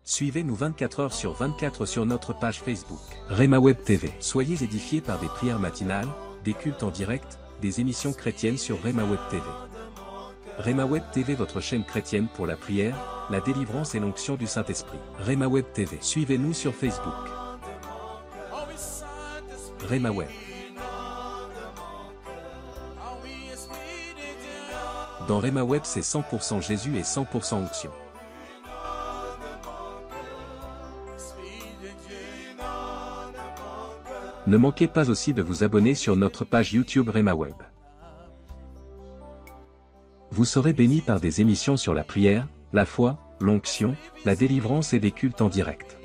Suivez-nous 24 heures sur 24 sur notre page Facebook, Rema Web TV. Soyez édifiés par des prières matinales, des cultes en direct, des émissions chrétiennes sur Rema Web TV. Rema Web TV, votre chaîne chrétienne pour la prière, la délivrance et l'onction du Saint-Esprit. Rema Web TV. Suivez-nous sur Facebook. Rema Web. Dans Rema Web, c'est 100% Jésus et 100% onction. Ne manquez pas aussi de vous abonner sur notre page YouTube Rema Web. Vous serez bénis par des émissions sur la prière, la foi, l'onction, la délivrance et des cultes en direct.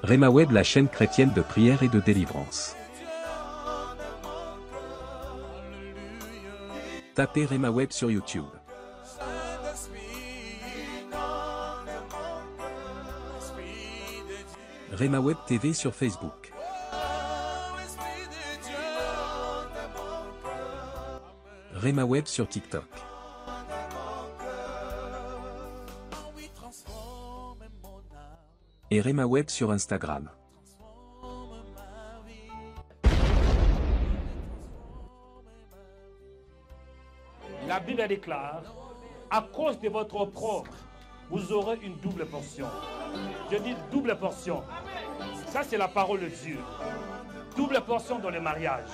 Rema Web, la chaîne chrétienne de prière et de délivrance. Tapez Rema Web sur YouTube. Rema Web TV sur Facebook. Rema Web sur TikTok. Et Rema Web sur Instagram. La Bible déclare, à cause de votre opprobre, vous aurez une double portion. Je dis double portion. Ça, c'est la parole de Dieu. Double portion dans le mariage.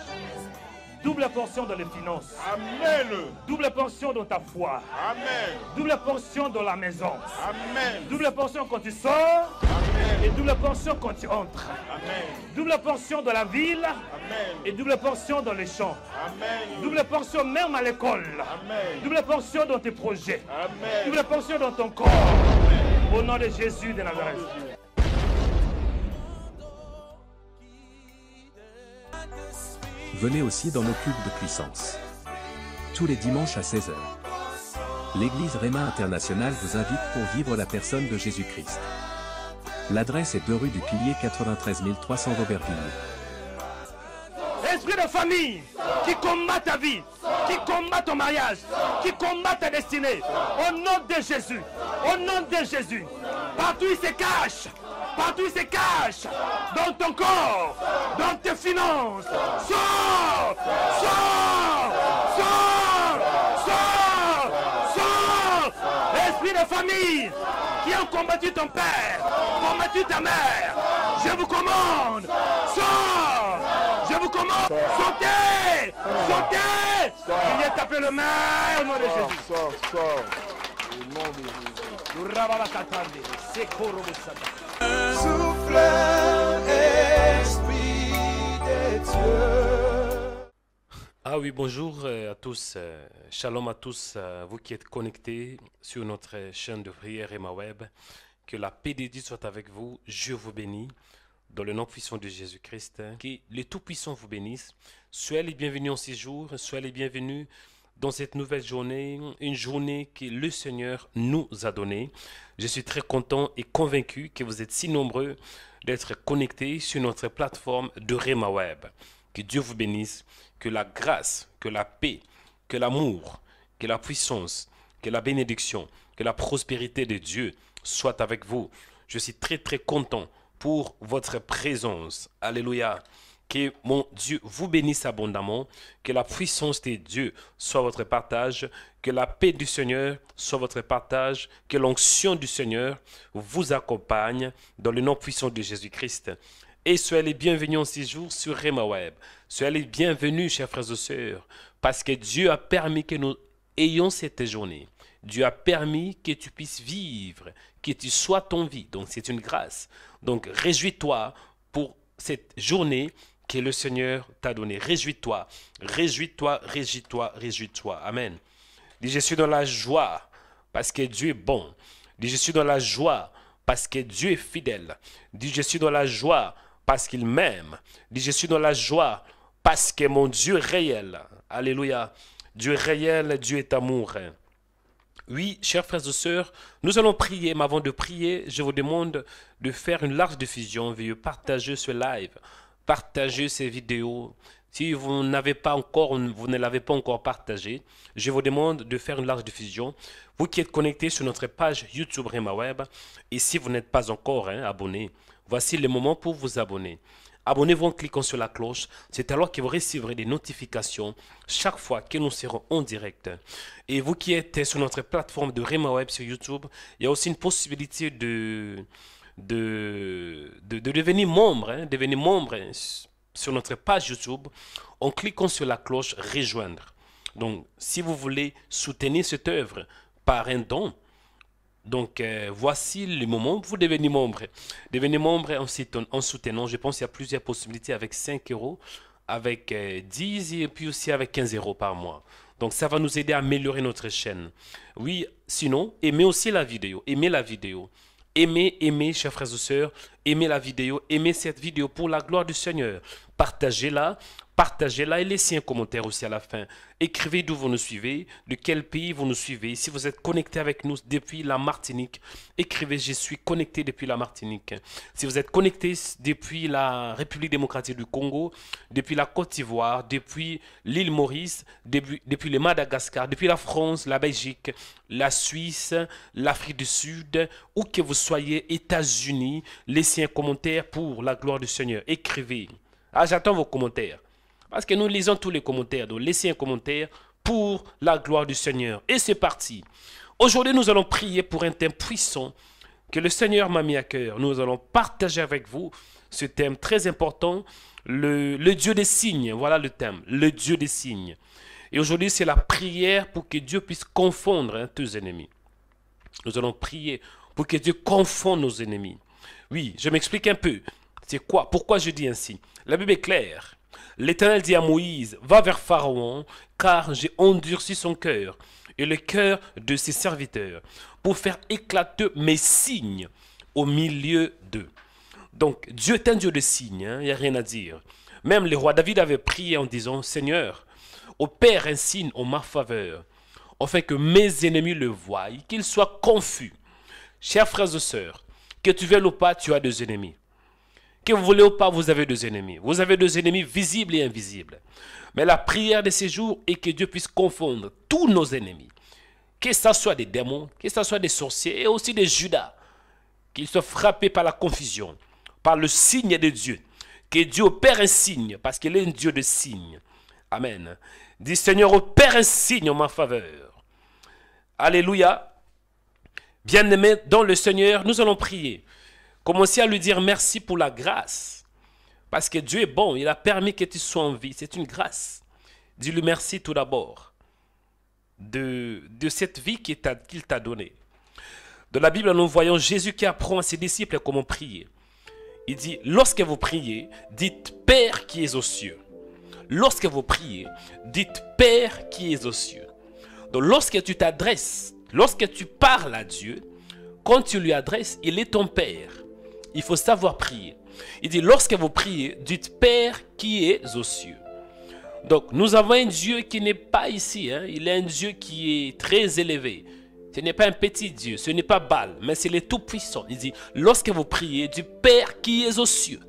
Double portion dans les finances. Amen. Double portion dans ta foi. Amen. Double portion dans la maison. Amen. Double portion quand tu sors. Amen. Et double portion quand tu entres. Amen. Double portion dans la ville. Amen. Et double portion dans les champs. Amen. Double portion même à l'école. Amen. Double portion dans tes projets. Amen. Double portion dans ton corps. Au nom de Jésus de Nazareth. Venez aussi dans nos cultes de puissance. Tous les dimanches à 16 h. L'église Rema International vous invite pour vivre la personne de Jésus-Christ. L'adresse est 2 rue du Pilier 93 300 Aubervilliers. Esprit de famille qui combat ta vie, qui combat ton mariage, qui combat ta destinée, au nom de Jésus, au nom de Jésus, partout il se cache, partout il se cache, dans ton corps, dans tes finances, sors, sors, sors, sors, sors, esprit de famille qui a combattu ton père, combattu ta mère, je vous commande, sors, je vous commande, sautez, sautez, il est tapé le main au nom de Jésus. Sors. Au nom de Jésus. Souffle, Esprit de Dieu. Ah oui, bonjour à tous, shalom à tous, vous qui êtes connectés sur notre chaîne de prière Rema Web. Que la paix de Dieu soit avec vous, je vous bénis, dans le nom puissant de Jésus-Christ. Que le Tout-Puissant vous bénisse. Soyez les bienvenus en ces jours, soyez les bienvenus dans cette nouvelle journée, une journée que le Seigneur nous a donnée. Je suis très content et convaincu que vous êtes si nombreux d'être connectés sur notre plateforme de Rema Web. Que Dieu vous bénisse, que la grâce, que la paix, que l'amour, que la puissance, que la bénédiction, que la prospérité de Dieu soit avec vous. Je suis très content pour votre présence. Alléluia. Que mon Dieu vous bénisse abondamment, que la puissance de Dieu soit votre partage, que la paix du Seigneur soit votre partage, que l'onction du Seigneur vous accompagne dans le nom puissant de Jésus-Christ. Et soyez les bienvenus en ces jours sur Rema Web. Soyez les bienvenus, chers frères et sœurs, parce que Dieu a permis que nous ayons cette journée. Dieu a permis que tu puisses vivre, que tu sois en vie. Donc c'est une grâce. Donc réjouis-toi pour cette journée que le Seigneur t'a donnée. Réjouis-toi, réjouis-toi, réjouis-toi, réjouis-toi. Amen. Dis, je suis dans la joie parce que Dieu est bon. Dis, je suis dans la joie parce que Dieu est fidèle. Dis, je suis dans la joie parce qu'il m'aime. Dis, je suis dans la joie parce que mon Dieu est réel. Alléluia. Dieu est réel, Dieu est amour. Oui, chers frères et sœurs, nous allons prier, mais avant de prier, je vous demande de faire une large diffusion, veuillez partager ce live. partagez ces vidéos. Si vous n'avez pas encore, vous ne l'avez pas encore partagé, je vous demande de faire une large diffusion. Vous qui êtes connectés sur notre page YouTube Rema Web, et si vous n'êtes pas encore abonné, voici le moment pour vous abonner. Abonnez-vous en cliquant sur la cloche, c'est alors que vous recevrez des notifications chaque fois que nous serons en direct. Et vous qui êtes sur notre plateforme de Rema Web sur YouTube, il y a aussi une possibilité de devenir membre, sur notre page YouTube en cliquant sur la cloche rejoindre. Donc, si vous voulez soutenir cette œuvre par un don, donc voici le moment où vous devenez membre. Devenez membre en soutenant, je pense qu'il y a plusieurs possibilités avec 5 €, avec 10 et puis aussi avec 15 € par mois. Donc ça va nous aider à améliorer notre chaîne. Oui, sinon, aimez aussi la vidéo, aimez la vidéo. Aimez, chers frères et sœurs, aimez la vidéo, aimez cette vidéo pour la gloire du Seigneur. Partagez-la et laissez un commentaire aussi à la fin. Écrivez d'où vous nous suivez, de quel pays vous nous suivez. Si vous êtes connecté avec nous depuis la Martinique, écrivez « Je suis connecté depuis la Martinique ». Si vous êtes connecté depuis la République démocratique du Congo, depuis la Côte d'Ivoire, depuis l'île Maurice, depuis le Madagascar, depuis la France, la Belgique, la Suisse, l'Afrique du Sud, où que vous soyez, États-Unis, laissez un commentaire pour la gloire du Seigneur. Écrivez. Ah, j'attends vos commentaires. Parce que nous lisons tous les commentaires. Donc, laissez un commentaire pour la gloire du Seigneur. Et c'est parti. Aujourd'hui, nous allons prier pour un thème puissant que le Seigneur m'a mis à cœur. Nous allons partager avec vous ce thème très important, le Dieu des signes. Voilà le thème, le Dieu des signes. Et aujourd'hui, c'est la prière pour que Dieu puisse confondre tes ennemis. Nous allons prier pour que Dieu confonde nos ennemis. Oui, je m'explique un peu. C'est quoi? Pourquoi je dis ainsi? La Bible est claire. L'Éternel dit à Moïse, va vers Pharaon, car j'ai endurci son cœur et le cœur de ses serviteurs, pour faire éclater mes signes au milieu d'eux. Donc, Dieu est un Dieu de signes, il n'y a rien à dire. Même le roi David avait prié en disant, Seigneur, opère un signe en ma faveur, afin que mes ennemis le voient, qu'ils soient confus. Chers frères et sœurs, que tu veuilles ou pas, tu as des ennemis. Que vous voulez ou pas, vous avez des ennemis. Vous avez des ennemis visibles et invisibles. Mais la prière de ces jours est que Dieu puisse confondre tous nos ennemis. Que ce soit des démons, que ce soit des sorciers et aussi des Judas. Qu'ils soient frappés par la confusion, par le signe de Dieu. Que Dieu opère un signe, parce qu'il est un Dieu de signes. Amen. Dis Seigneur, opère un signe en ma faveur. Alléluia. Bien-aimés dans le Seigneur, nous allons prier. Commencez à lui dire merci pour la grâce. Parce que Dieu est bon, il a permis que tu sois en vie. C'est une grâce. Dis-lui merci tout d'abord de cette vie qu'il t'a donnée. Dans la Bible, nous voyons Jésus qui apprend à ses disciples comment prier. Il dit, lorsque vous priez, dites Père qui es aux cieux. Lorsque vous priez, dites Père qui es aux cieux. Donc lorsque tu t'adresses, lorsque tu parles à Dieu, quand tu lui adresses, il est ton Père. Il faut savoir prier. Il dit, lorsque vous priez, dites Père qui est aux cieux. Donc, nous avons un Dieu qui n'est pas ici. Il est un Dieu qui est très élevé. Ce n'est pas un petit Dieu, ce n'est pas Baal, mais c'est le Tout-Puissant. Il dit, lorsque vous priez, du Père qui est aux cieux.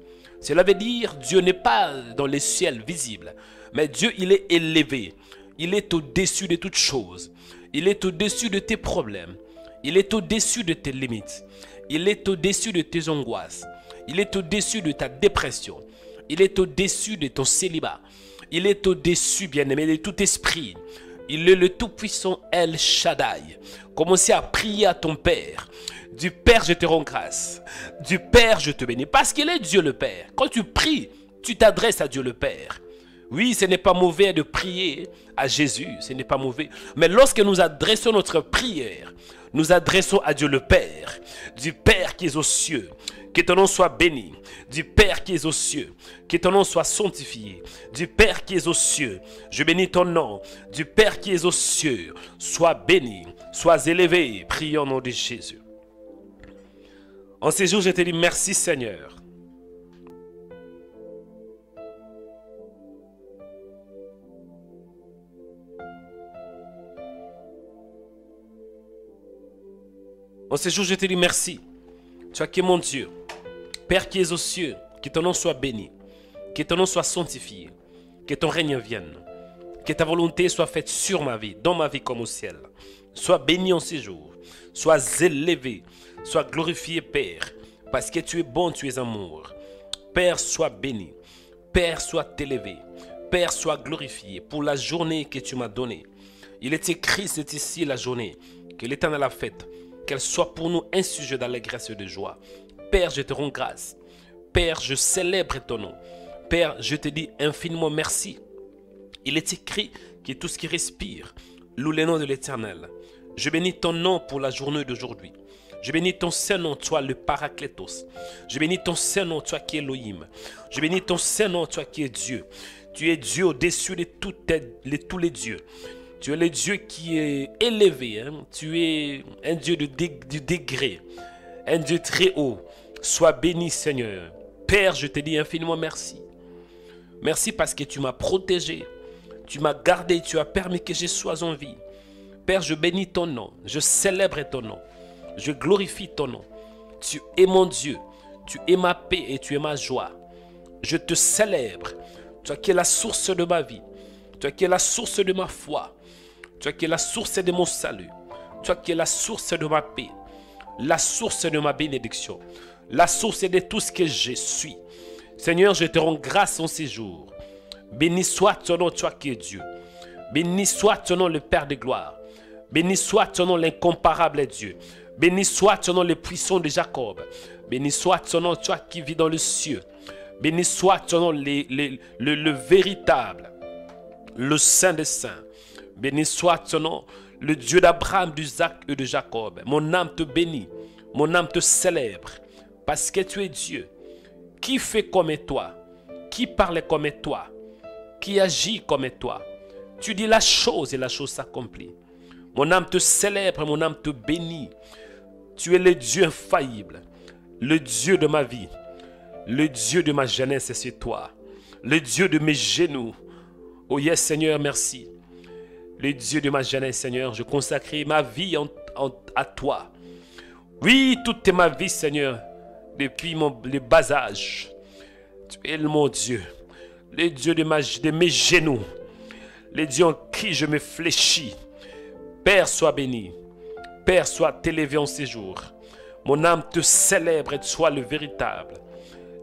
Cela veut dire, Dieu n'est pas dans les ciels visibles, mais Dieu, il est élevé. Il est au-dessus de toutes choses. Il est au-dessus de tes problèmes. Il est au-dessus de tes limites. Il est au-dessus de tes angoisses. Il est au-dessus de ta dépression. Il est au-dessus de ton célibat. Il est au-dessus, bien-aimé, de tout esprit. Il est le tout-puissant El Shaddai. Commencez à prier à ton Père. Du Père, je te rends grâce. Du Père, je te bénis. Parce qu'il est Dieu le Père. Quand tu pries, tu t'adresses à Dieu le Père. Oui, ce n'est pas mauvais de prier à Jésus. Ce n'est pas mauvais. Mais lorsque nous adressons notre prière, nous adressons à Dieu le Père, du Père qui est aux cieux, que ton nom soit béni, du Père qui est aux cieux, que ton nom soit sanctifié, du Père qui est aux cieux, je bénis ton nom, du Père qui est aux cieux, sois béni, sois élevé, prions au nom de Jésus. En ces jours, je te dis merci Seigneur. En ces jours, je te dis merci. Tu as qui est mon Dieu. Père qui es aux cieux, que ton nom soit béni. Que ton nom soit sanctifié. Que ton règne vienne. Que ta volonté soit faite sur ma vie, dans ma vie comme au ciel. Sois béni en ces jours. Sois élevé. Sois glorifié, Père. Parce que tu es bon, tu es amour. Père, sois béni. Père, sois élevé. Père, sois glorifié pour la journée que tu m'as donnée. Il est écrit, c'est ici la journée que l'Éternel a faite. Qu'elle soit pour nous un sujet d'allégresse et de joie. Père, je te rends grâce. Père, je célèbre ton nom. Père, je te dis infiniment merci. Il est écrit que tout ce qui respire loue le nom de l'Éternel. Je bénis ton nom pour la journée d'aujourd'hui. Je bénis ton Saint-Nom, toi le Paraclétos. Je bénis ton Saint-Nom, toi qui es Elohim. Je bénis ton Saint-Nom, toi qui es Dieu. Tu es Dieu au-dessus de tous les dieux. Tu es le Dieu qui est élevé. Hein? Tu es un Dieu du degré. Un Dieu très haut. Sois béni, Seigneur. Père, je te dis infiniment merci. Merci parce que tu m'as protégé. Tu m'as gardé. Tu as permis que je sois en vie. Père, je bénis ton nom. Je célèbre ton nom. Je glorifie ton nom. Tu es mon Dieu. Tu es ma paix et tu es ma joie. Je te célèbre. Toi qui es la source de ma vie. Toi qui es la source de ma foi. Toi qui es la source de mon salut. Toi qui es la source de ma paix. La source de ma bénédiction. La source de tout ce que je suis. Seigneur, je te rends grâce en ces jours. Béni soit ton nom, toi qui es Dieu. Béni soit ton nom, le Père de gloire. Béni soit ton nom, l'incomparable Dieu. Béni soit ton nom, le puissant de Jacob. Béni soit ton nom, toi qui vis dans le ciel. Béni soit ton nom, le véritable, le Saint des Saints. Béni soit ton nom, le Dieu d'Abraham, d'Isaac et de Jacob. Mon âme te bénit, mon âme te célèbre, parce que tu es Dieu. Qui fait comme toi? Qui parle comme toi? Qui agit comme toi? Tu dis la chose et la chose s'accomplit. Mon âme te célèbre, mon âme te bénit. Tu es le Dieu infaillible, le Dieu de ma vie, le Dieu de ma jeunesse, c'est toi. Le Dieu de mes genoux. Oh yes, Seigneur, merci. Le Dieu de ma jeunesse, Seigneur, je consacre ma vie à toi. Oui, toute ma vie, Seigneur, depuis le bas âge. Tu es mon Dieu, le Dieu de mes genoux, le Dieu en qui je me fléchis. Père, sois béni. Père, sois élevé en ces jours. Mon âme te célèbre et sois le véritable.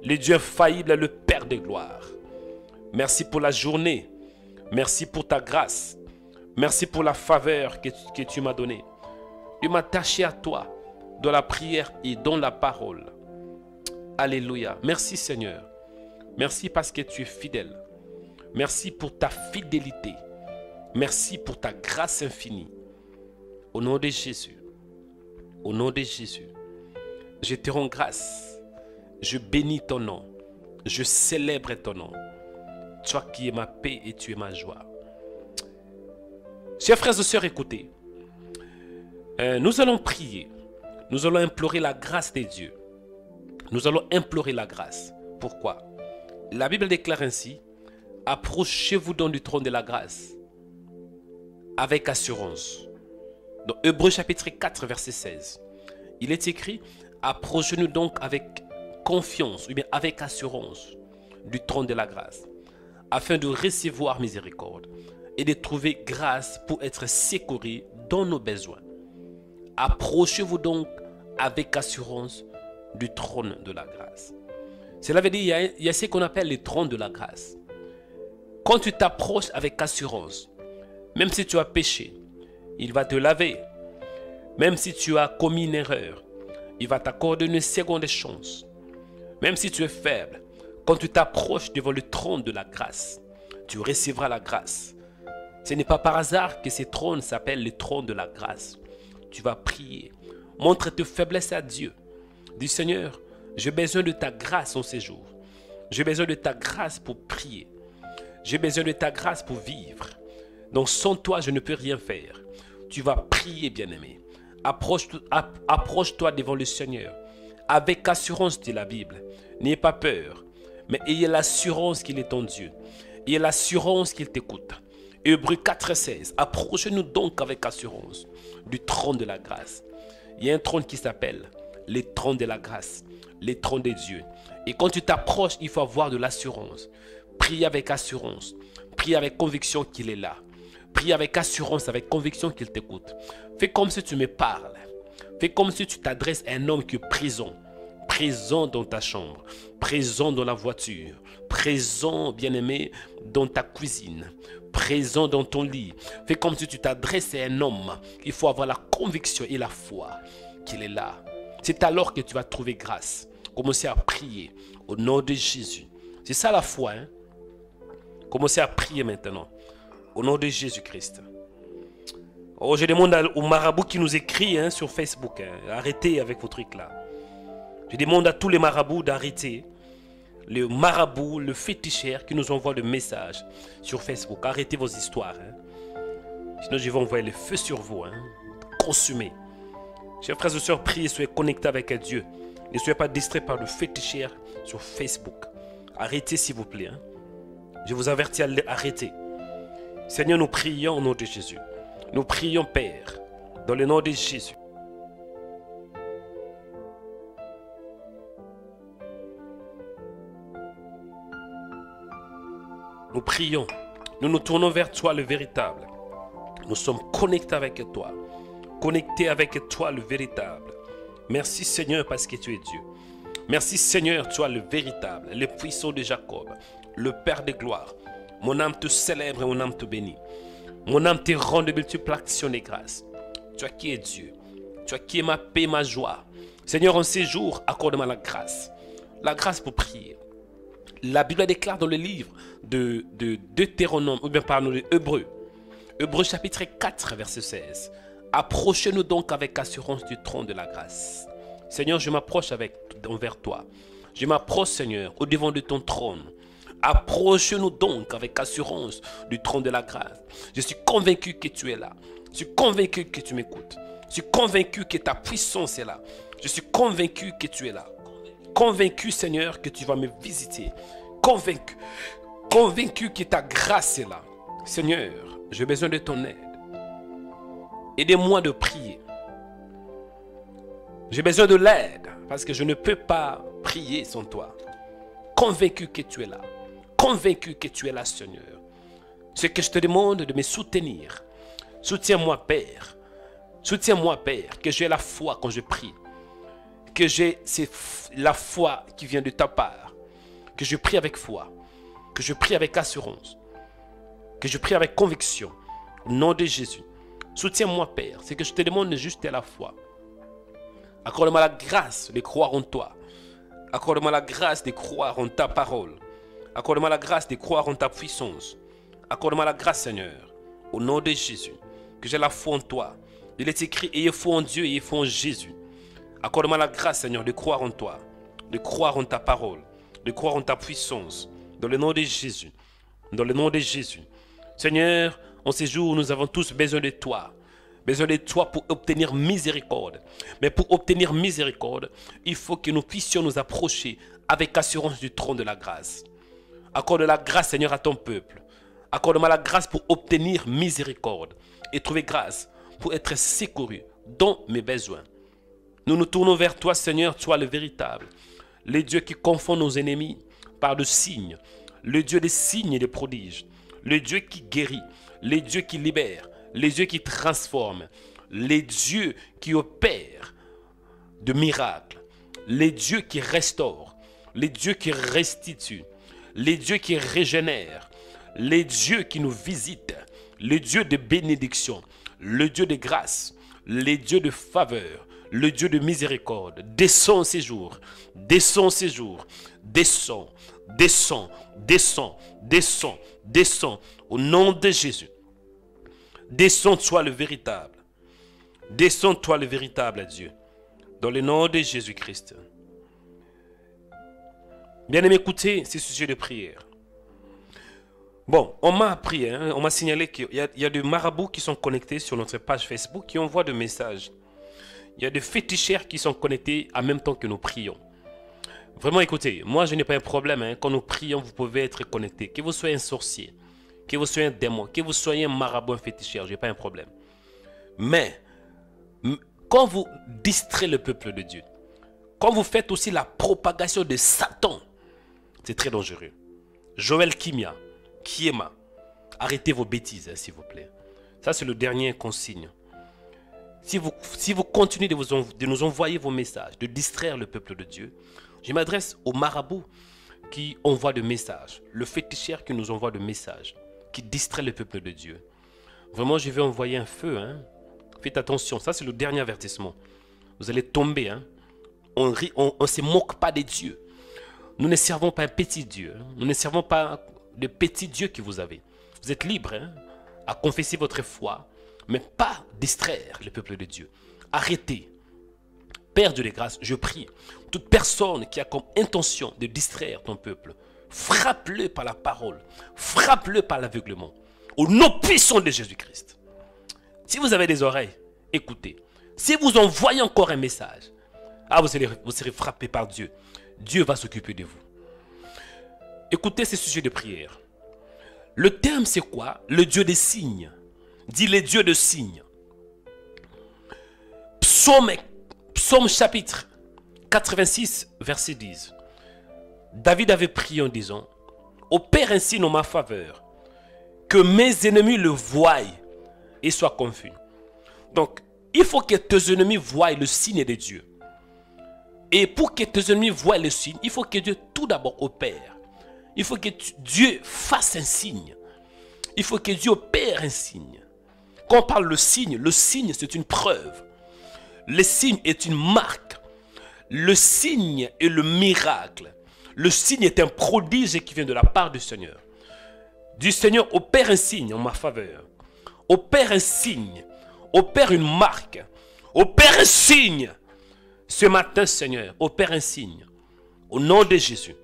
Le Dieu infaillible, le Père de gloire. Merci pour la journée. Merci pour ta grâce. Merci pour la faveur que tu m'as donnée. De m'attacher à toi dans la prière et dans la parole. Alléluia. Merci Seigneur. Merci parce que tu es fidèle. Merci pour ta fidélité. Merci pour ta grâce infinie. Au nom de Jésus. Au nom de Jésus. Je te rends grâce. Je bénis ton nom. Je célèbre ton nom. Toi qui es ma paix et tu es ma joie. Chers frères et sœurs, écoutez. Nous allons prier. Nous allons implorer la grâce de Dieu. Nous allons implorer la grâce. Pourquoi? La Bible déclare ainsi: approchez-vous donc du trône de la grâce avec assurance. Dans Hébreux chapitre 4, verset 16, il est écrit: approchez-nous donc avec confiance, ou bien avec assurance, du trône de la grâce, afin de recevoir miséricorde et de trouver grâce pour être secourus dans nos besoins. Approchez-vous donc avec assurance du trône de la grâce. Cela veut dire il y a ce qu'on appelle le trône de la grâce. Quand tu t'approches avec assurance, même si tu as péché, il va te laver. Même si tu as commis une erreur, il va t'accorder une seconde chance. Même si tu es faible, quand tu t'approches devant le trône de la grâce, tu recevras la grâce. Ce n'est pas par hasard que ce trône s'appelle le trône de la grâce. Tu vas prier. Montre tes faiblesses à Dieu. Dis: Seigneur, j'ai besoin de ta grâce en ces jours. J'ai besoin de ta grâce pour prier. J'ai besoin de ta grâce pour vivre. Donc sans toi, je ne peux rien faire. Tu vas prier, bien-aimé. Approche-toi devant le Seigneur. Avec assurance, dit la Bible. N'ayez pas peur, mais ayez l'assurance qu'il est ton Dieu. Ayez l'assurance qu'il t'écoute. Hébreux 4,16. Approchez-nous donc avec assurance du trône de la grâce. Il y a un trône qui s'appelle le trône de la grâce. les trônes des dieux. Et quand tu t'approches, il faut avoir de l'assurance. Prie avec assurance. Prie avec conviction qu'il est là. Prie avec assurance, avec conviction qu'il t'écoute. Fais comme si tu me parles. Fais comme si tu t'adresses à un homme qui est présent. Présent dans ta chambre. Présent dans la voiture. Présent, bien-aimé, dans ta cuisine. Présent dans ton lit. Fais comme si tu t'adresses à un homme. Il faut avoir la conviction et la foi qu'il est là. C'est alors que tu vas trouver grâce. Commencez à prier au nom de Jésus. C'est ça la foi. Hein? Commencez à prier maintenant. Au nom de Jésus-Christ. Oh, je demande aux marabouts qui nous écrit sur Facebook. Arrêtez avec vos trucs là. Je demande à tous les marabouts d'arrêter. Les marabouts, le féticheur qui nous envoie le message sur Facebook. Arrêtez vos histoires. Sinon je vais envoyer le feu sur vous. Consumez. Chers frères et sœurs, priez, soyez connectés avec Dieu. Ne soyez pas distraits par le féticheur sur Facebook. Arrêtez s'il vous plaît. Je vous avertis, arrêtez. Seigneur, nous prions au nom de Jésus. Nous prions, Père, dans le nom de Jésus. Nous prions. Nous nous tournons vers toi, le véritable. Nous sommes connectés avec toi. Connectés avec toi, le véritable. Merci, Seigneur, parce que tu es Dieu. Merci, Seigneur, toi, le véritable, le puissant de Jacob, le Père de gloire. Mon âme te célèbre et mon âme te bénit. Mon âme te rend de multiples actions de grâce. Toi qui es Dieu. Toi qui es ma paix, ma joie. Seigneur, en ces jours, accorde-moi la grâce. La grâce pour prier. La Bible déclare dans le livre de Deutéronome, ou bien pardon, de Hébreux. Hébreux chapitre 4, verset 16. Approchez-nous donc avec assurance du trône de la grâce. Seigneur, je m'approche envers toi. Je m'approche, Seigneur, au devant de ton trône. Approche-nous donc avec assurance du trône de la grâce. Je suis convaincu que tu es là. Je suis convaincu que tu m'écoutes. Je suis convaincu que ta puissance est là. Je suis convaincu que tu es là. Convaincu, Seigneur, que tu vas me visiter. Convaincu. Convaincu que ta grâce est là. Seigneur, j'ai besoin de ton aide. Aidez-moi de prier. J'ai besoin de l'aide parce que je ne peux pas prier sans toi. Convaincu que tu es là. Convaincu que tu es là, Seigneur. Ce que je te demande de me soutenir. Soutiens-moi, Père. Soutiens-moi, Père, que j'ai la foi quand je prie. Que j'ai la foi qui vient de ta part. Que je prie avec foi. Que je prie avec assurance. Que je prie avec conviction. Au nom de Jésus. Soutiens-moi, Père. Ce que je te demande juste est la foi. Accorde-moi la grâce de croire en toi. Accorde-moi la grâce de croire en ta parole. Accorde-moi la grâce de croire en ta puissance. Accorde-moi la grâce, Seigneur, au nom de Jésus, que j'ai la foi en toi. Il est écrit, ayez foi en Dieu et ayez foi en Jésus. Accorde-moi la grâce, Seigneur, de croire en toi, de croire en ta parole, de croire en ta puissance, dans le nom de Jésus. Dans le nom de Jésus. Seigneur, en ces jours, nous avons tous besoin de toi. Besoin de toi pour obtenir miséricorde. Mais pour obtenir miséricorde, il faut que nous puissions nous approcher avec assurance du trône de la grâce. Accorde la grâce, Seigneur, à ton peuple. Accorde-moi la grâce pour obtenir miséricorde et trouver grâce pour être secouru dans mes besoins. Nous nous tournons vers toi, Seigneur, toi le véritable. Le Dieu qui confond nos ennemis par de signes. Le Dieu des signes et des prodiges. Le Dieu qui guérit. Le Dieu qui libère. Les dieux qui transforment, les dieux qui opèrent de miracles, les dieux qui restaurent, les dieux qui restituent, les dieux qui régénèrent, les dieux qui nous visitent, le Dieu de bénédiction, le Dieu de grâce, les dieux de faveur, le Dieu de miséricorde. Descends ces jours, descends ces jours, descends, descends, descends, descends, descends, au nom de Jésus. Descends-toi le véritable. Descends-toi le véritable, Dieu. Dans le nom de Jésus-Christ. Bien-aimé, écoutez ces sujets de prière. Bon, on m'a appris, on m'a signalé qu'il y a des marabouts qui sont connectés sur notre page Facebook qui envoient des messages. Il y a des féticheurs qui sont connectés en même temps que nous prions. Vraiment, écoutez, moi je n'ai pas un problème. Quand nous prions, vous pouvez être connectés. Que vous soyez un sorcier, que vous soyez un démon, que vous soyez un marabout, un féticheur, je n'ai pas un problème. Mais, quand vous distrayez le peuple de Dieu, quand vous faites aussi la propagation de Satan, c'est très dangereux. Joël Kimia, Kiema, arrêtez vos bêtises, hein, s'il vous plaît. Ça, c'est le dernier consigne. Si vous continuez de nous envoyer vos messages, de distraire le peuple de Dieu, je m'adresse aux marabouts qui envoient des messages, le féticheur qui nous envoie des messages, qui distrait le peuple de Dieu. Vraiment, je vais envoyer un feu. Hein. Faites attention, ça c'est le dernier avertissement. Vous allez tomber. Hein. On ne se moque pas des dieux. Nous ne servons pas un petit Dieu. Hein. Nous ne servons pas le petit Dieu que vous avez. Vous êtes libre hein, à confesser votre foi, mais pas distraire le peuple de Dieu. Arrêtez. Père de grâce, je prie, toute personne qui a comme intention de distraire ton peuple, frappe-le par la parole, frappe-le par l'aveuglement, au nom puissant de Jésus-Christ. Si vous avez des oreilles, écoutez. Si vous envoyez encore un message, vous serez frappé par Dieu. Dieu va s'occuper de vous. Écoutez ce sujet de prière. Le thème c'est quoi? Le Dieu des signes. Dis les dieux de signes. Psaume chapitre 86, verset 10. David avait prié en disant, opère ainsi en ma faveur, que mes ennemis le voient et soient confus. Donc, il faut que tes ennemis voient le signe de Dieu. Et pour que tes ennemis voient le signe, il faut que Dieu tout d'abord opère. Il faut que Dieu fasse un signe. Il faut que Dieu opère un signe. Quand on parle de signe c'est une preuve. Le signe est une marque. Le signe est le miracle. Le signe est un prodige qui vient de la part du Seigneur. Du Seigneur, opère un signe en ma faveur. Opère un signe. Opère une marque. Opère un signe. Ce matin, Seigneur, opère un signe. Au nom de Jésus.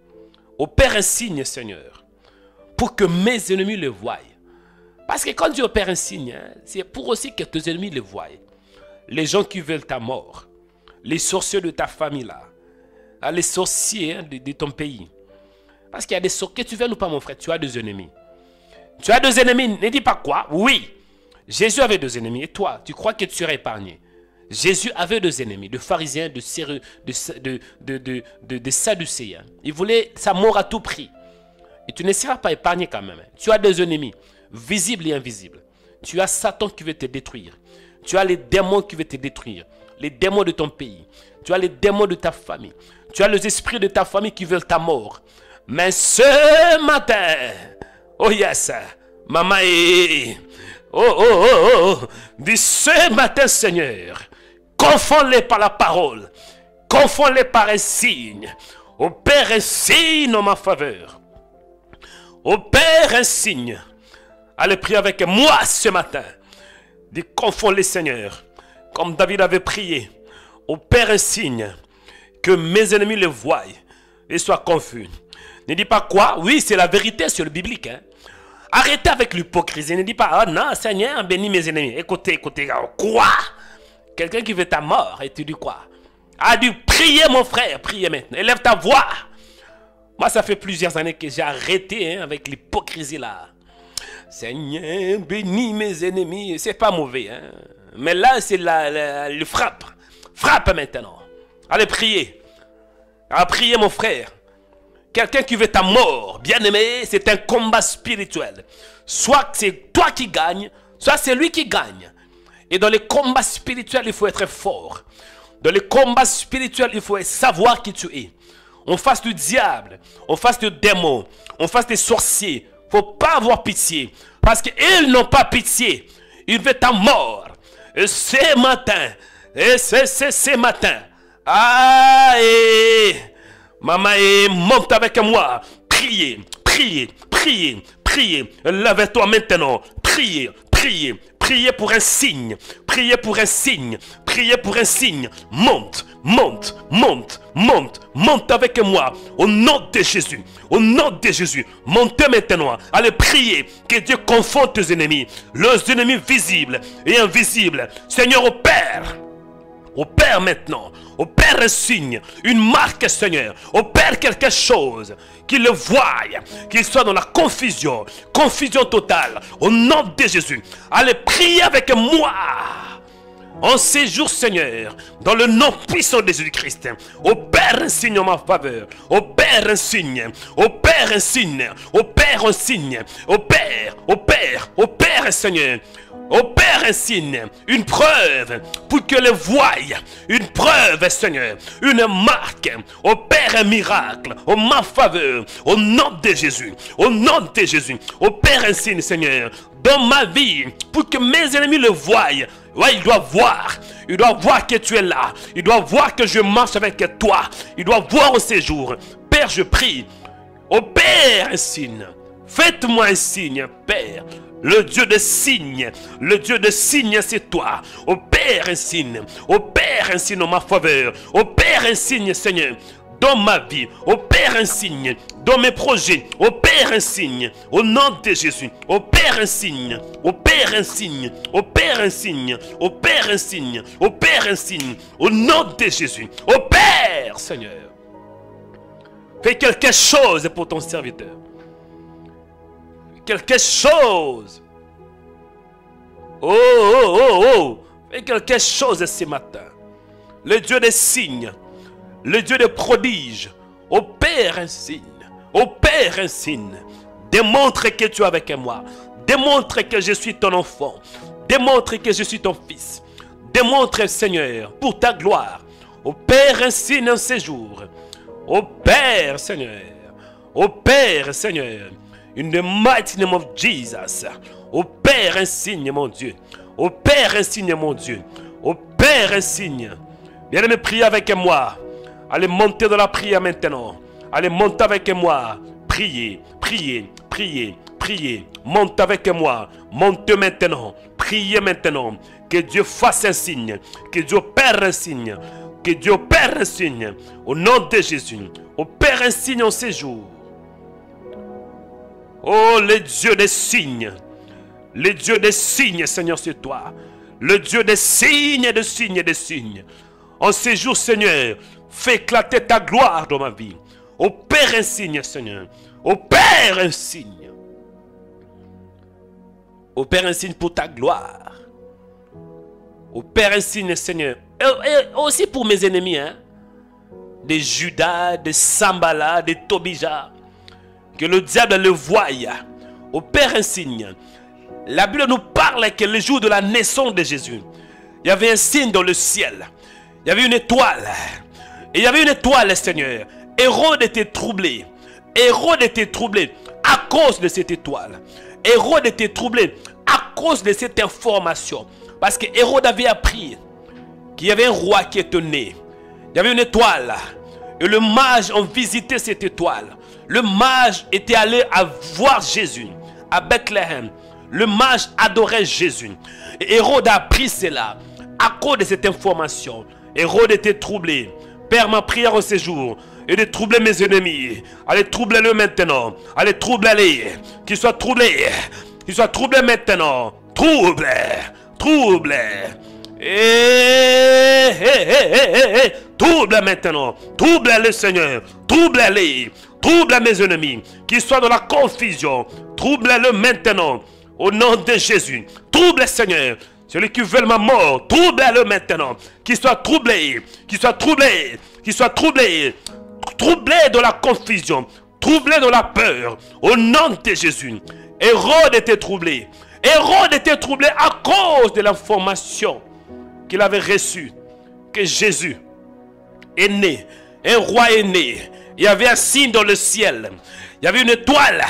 Opère un signe, Seigneur. Pour que mes ennemis le voient. Parce que quand Dieu opère un signe, hein, c'est pour aussi que tes ennemis le voient. Les gens qui veulent ta mort. Les sorciers de ta famille là. Les sorciers hein, de ton pays. Parce qu'il y a des sorciers. Que tu veux ou pas mon frère, tu as des ennemis. Tu as des ennemis, ne dis pas quoi. Oui, Jésus avait des ennemis. Et toi, tu crois que tu serais épargné. Jésus avait des ennemis, de pharisiens, de sadducéens. Il voulait sa mort à tout prix. Et tu ne seras pas épargné quand même. Tu as des ennemis, visibles et invisibles. Tu as Satan qui veut te détruire. Tu as les démons qui veulent te détruire. Les démons de ton pays. Tu as les démons de ta famille. Tu as les esprits de ta famille qui veulent ta mort. Mais ce matin, oh yes, maman, dis ce matin, Seigneur, confonds-les par la parole, confonds-les par un signe. Opère un signe en ma faveur. Opère un signe. Allez prier avec moi ce matin. Dis confonds-les, Seigneur, comme David avait prié. Opère un signe, que mes ennemis le voient et soient confus. Ne dis pas quoi? Oui, c'est la vérité sur le biblique. Hein? Arrêtez avec l'hypocrisie. Ne dis pas, ah non, Seigneur, bénis mes ennemis. Écoutez, quoi? Quelqu'un qui veut ta mort, et tu dis quoi? Ah, du prier, mon frère, priez maintenant. Élève ta voix. Moi, ça fait plusieurs années que j'ai arrêté hein, avec l'hypocrisie là. Seigneur, bénis mes ennemis. C'est pas mauvais. Hein? Mais là, c'est le frappe. Frappe maintenant. Allez prier. Allez prier, mon frère. Quelqu'un qui veut ta mort, bien aimé, c'est un combat spirituel. Soit c'est toi qui gagnes, soit c'est lui qui gagne. Et dans les combats spirituels, il faut être fort. Dans les combats spirituels, il faut savoir qui tu es. En face du diable, en face du démon, en face des sorciers, il ne faut pas avoir pitié. Parce qu'ils n'ont pas pitié. Ils veulent ta mort. Et ce matin, maman, monte avec moi. Priez. Lève-toi maintenant. Priez pour un signe. Priez pour un signe. Monte avec moi. Au nom de Jésus. Montez maintenant. Allez prier que Dieu confonde tes ennemis. Les ennemis visibles et invisibles. Seigneur, opère maintenant. Opère un signe, une marque, Seigneur. Opère quelque chose, qu'il le voie, qu'il soit dans la confusion totale. Au nom de Jésus, allez prier avec moi. En ces jours, Seigneur, dans le nom puissant de Jésus-Christ, opère un signe en ma faveur, opère un signe, opère un signe, opère un signe, opère un Seigneur, opère un signe, une preuve pour que les voient, une preuve, Seigneur, une marque, opère un miracle en ma faveur, au nom de Jésus, au nom de Jésus, opère un signe, Seigneur, dans ma vie, pour que mes ennemis le voient. Ouais, il doit voir que tu es là, il doit voir que je marche avec toi, il doit voir au séjour. Père, je prie, opère un signe, faites-moi un signe, Père. Le Dieu de signes, c'est toi. Opère un signe en ma faveur, opère un signe, Seigneur, dans ma vie, opère un signe, dans mes projets, opère un signe, au nom de Jésus, opère un signe, opère un signe, opère un signe, opère un signe, opère un signe, au nom de Jésus, opère, Seigneur. Fais quelque chose pour ton serviteur. Quelque chose. Oh. Fais quelque chose ce matin. Le Dieu des signes, le Dieu des prodiges, opère un signe. Opère un signe. Démontre que tu es avec moi. Démontre que je suis ton enfant. Démontre que je suis ton fils. Démontre, Seigneur, pour ta gloire. Opère un signe en ces jours. Opère, Seigneur. Opère, Seigneur. In the mighty name of Jesus. Opère un signe, mon Dieu. Opère un signe, mon Dieu. Opère un signe. Bien-aimé, priez avec moi. Allez monter dans la prière maintenant. Allez monter avec moi. Priez, priez, priez, priez. Monte avec moi. Montez maintenant. Priez maintenant. Que Dieu fasse un signe. Que Dieu opère un signe. Que Dieu opère un signe. Au nom de Jésus. Opère un signe en ces jours. Oh, le Dieu des signes. Le Dieu des signes, Seigneur, c'est toi. Le Dieu des signes, des signes, des signes. En ces jours, Seigneur, fais éclater ta gloire dans ma vie. Opère un signe, Seigneur. Opère un signe. Opère un signe pour ta gloire. Opère un signe, Seigneur. Et aussi pour mes ennemis, hein. Des Judas, des Sambala, des Tobija. Que le diable le voie. Opère un signe. La Bible nous parle que le jour de la naissance de Jésus, il y avait un signe dans le ciel. Il y avait une étoile. Et il y avait une étoile, Seigneur. Hérode était troublé. Hérode était troublé à cause de cette étoile. Hérode était troublé à cause de cette information. Parce que Hérode avait appris qu'il y avait un roi qui était né. Il y avait une étoile. Et le mage ont visité cette étoile. Le mage était allé voir Jésus à Bethléem. Le mage adorait Jésus. Et Hérode a appris cela. À cause de cette information, Hérode était troublé. Père, ma prière en ces jours est de troubler mes ennemis. Allez, troublez-le maintenant. Allez, troublez-les. Qu'ils soient troublés. Qu'ils soient troublés maintenant. Troublez. Troublez. Trouble maintenant. Trouble le Seigneur. Trouble-les. Trouble mes ennemis. Qu'ils soient dans la confusion. Trouble-le maintenant. Au nom de Jésus. Trouble Seigneur. Celui qui veut ma mort. Trouble-le maintenant. Qu'il soit troublé. Qu'il soit troublé. Qu'il soit troublé. Troublé dans la confusion. Troublé dans la peur. Au nom de Jésus. Hérode était troublé. Hérode était troublé à cause de l'information qu'il avait reçue. Que Jésus est né. Un roi est né. Il y avait un signe dans le ciel. Il y avait une étoile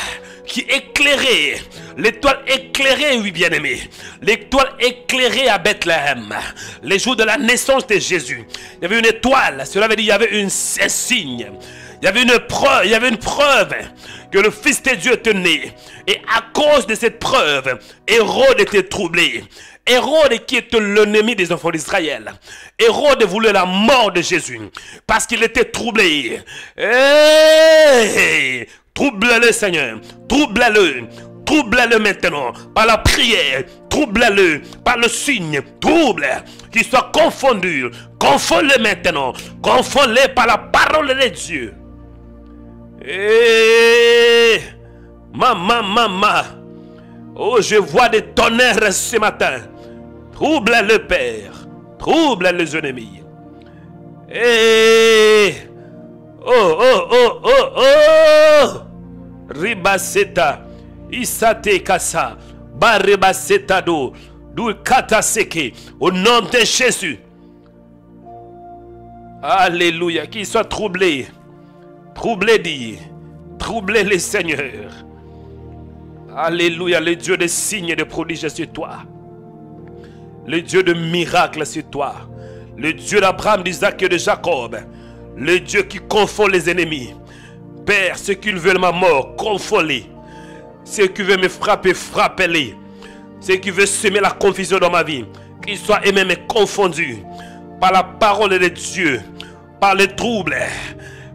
qui éclairait. L'étoile éclairée, oui bien-aimé. L'étoile éclairée à Bethléem. Les jours de la naissance de Jésus. Il y avait une étoile. Cela veut dire qu'il y avait un signe. Il y avait une preuve que le Fils de Dieu était né. Et à cause de cette preuve, Hérode était troublé. Hérode qui était l'ennemi des enfants d'Israël. Hérode voulait la mort de Jésus. Parce qu'il était troublé. Trouble-le Seigneur. Trouble-le. Trouble-le maintenant. Par la prière. Trouble-le. Par le signe. Trouble. Qu'il soit confondu. Confonds-le maintenant. Confonds-le par la parole de Dieu. Maman. Oh, je vois des tonnerres ce matin. Trouble le Père. trouble les ennemis. Et Ribaseta, Isate Kasa, Baribaseta do, Kataseke, au nom de Jésus. Alléluia, qu'il soit troublé, dit, troublé les seigneurs. Alléluia, le Dieu de signes et de prodiges sur toi. Le Dieu de miracles sur toi. Le Dieu d'Abraham, d'Isaac et de Jacob. Le Dieu qui confond les ennemis. Père, ceux qui veulent ma mort, confond-les. Ceux qui veulent me frapper, frappez-les. Ceux qui veulent semer la confusion dans ma vie, qu'ils soient eux-mêmes confondus par la parole de Dieu, par les troubles.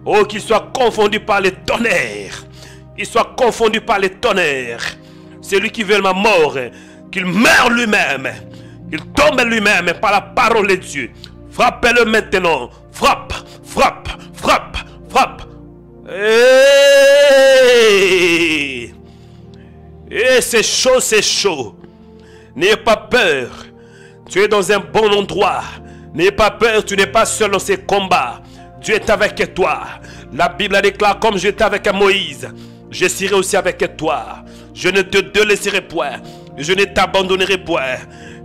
Oh, qu'ils soient confondus par les tonnerres. Qu'ils soient confondus par les tonnerres. Celui qui veut ma mort, qu'il meure lui-même. Qu'il tombe lui-même par la parole de Dieu. Frappez-le maintenant. Frappe, frappe, frappe, frappe. Et c'est chaud, c'est chaud. N'ayez pas peur. Tu es dans un bon endroit. N'ayez pas peur, tu n'es pas seul dans ces combats. Dieu est avec toi. La Bible déclare, comme j'étais avec Moïse, je serai aussi avec toi. Je ne te délaisserai point. Je ne t'abandonnerai point.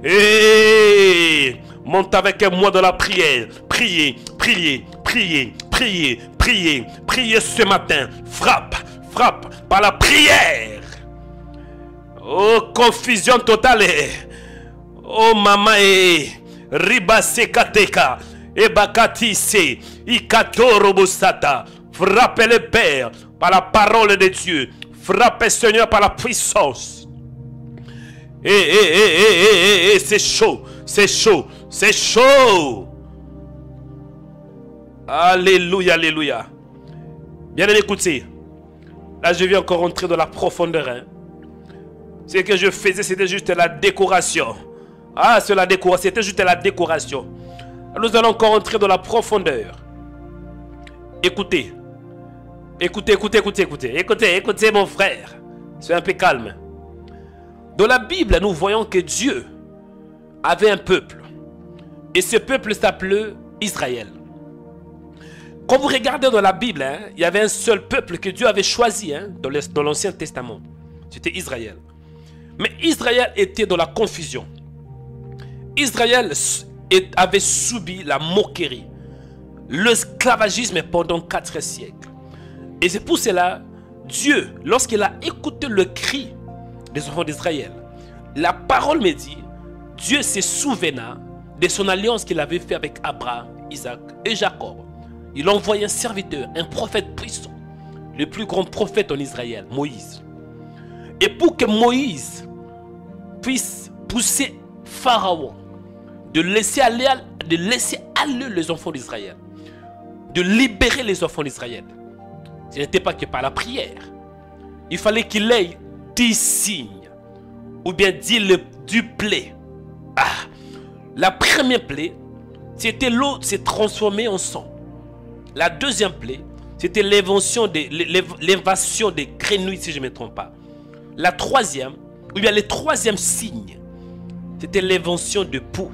Et monte avec moi dans la prière. Priez, priez, priez, priez, priez, priez ce matin. Frappe, frappe par la prière. Oh, confusion totale. Oh, maman, ribase kateka, ebakatise, ikatorobosata. Frappez le Père par la parole de Dieu. Frappez Seigneur par la puissance. C'est chaud, c'est chaud, c'est chaud. Alléluia, alléluia. Bien écoutez. Là, je viens encore rentrer dans la profondeur. Hein. Ce que je faisais, c'était juste la décoration. Ah, c'est la décoration. C'était juste la décoration. Nous allons encore entrer dans la profondeur. Écoutez. Écoutez, écoutez, écoutez, écoutez. Écoutez, écoutez, mon frère. Soyez un peu calme. Dans la Bible, nous voyons que Dieu avait un peuple. Et ce peuple s'appelait Israël. Quand vous regardez dans la Bible, hein, il y avait un seul peuple que Dieu avait choisi hein, dans l'Ancien Testament. C'était Israël. Mais Israël était dans la confusion. Israël avait subi la moquerie, l'esclavagisme pendant 4 siècles. Et c'est pour cela, Dieu, lorsqu'il a écouté le cri des enfants d'Israël, la parole me dit, Dieu se souvena de son alliance qu'il avait fait avec Abraham, Isaac et Jacob. Il a envoyé un serviteur, un prophète puissant, le plus grand prophète en Israël, Moïse. Et pour que Moïse puisse pousser Pharaon de laisser aller les enfants d'Israël, de libérer les enfants d'Israël, ce n'était pas que par la prière. Il fallait qu'il ait 10 signes, ou bien 10 plaies. Ah, la première plaie, c'était l'eau s'est transformée en sang. La deuxième plaie, c'était l'invasion des grenouilles, si je ne me trompe pas. La troisième, ou bien le troisième signe, c'était l'invention de poux.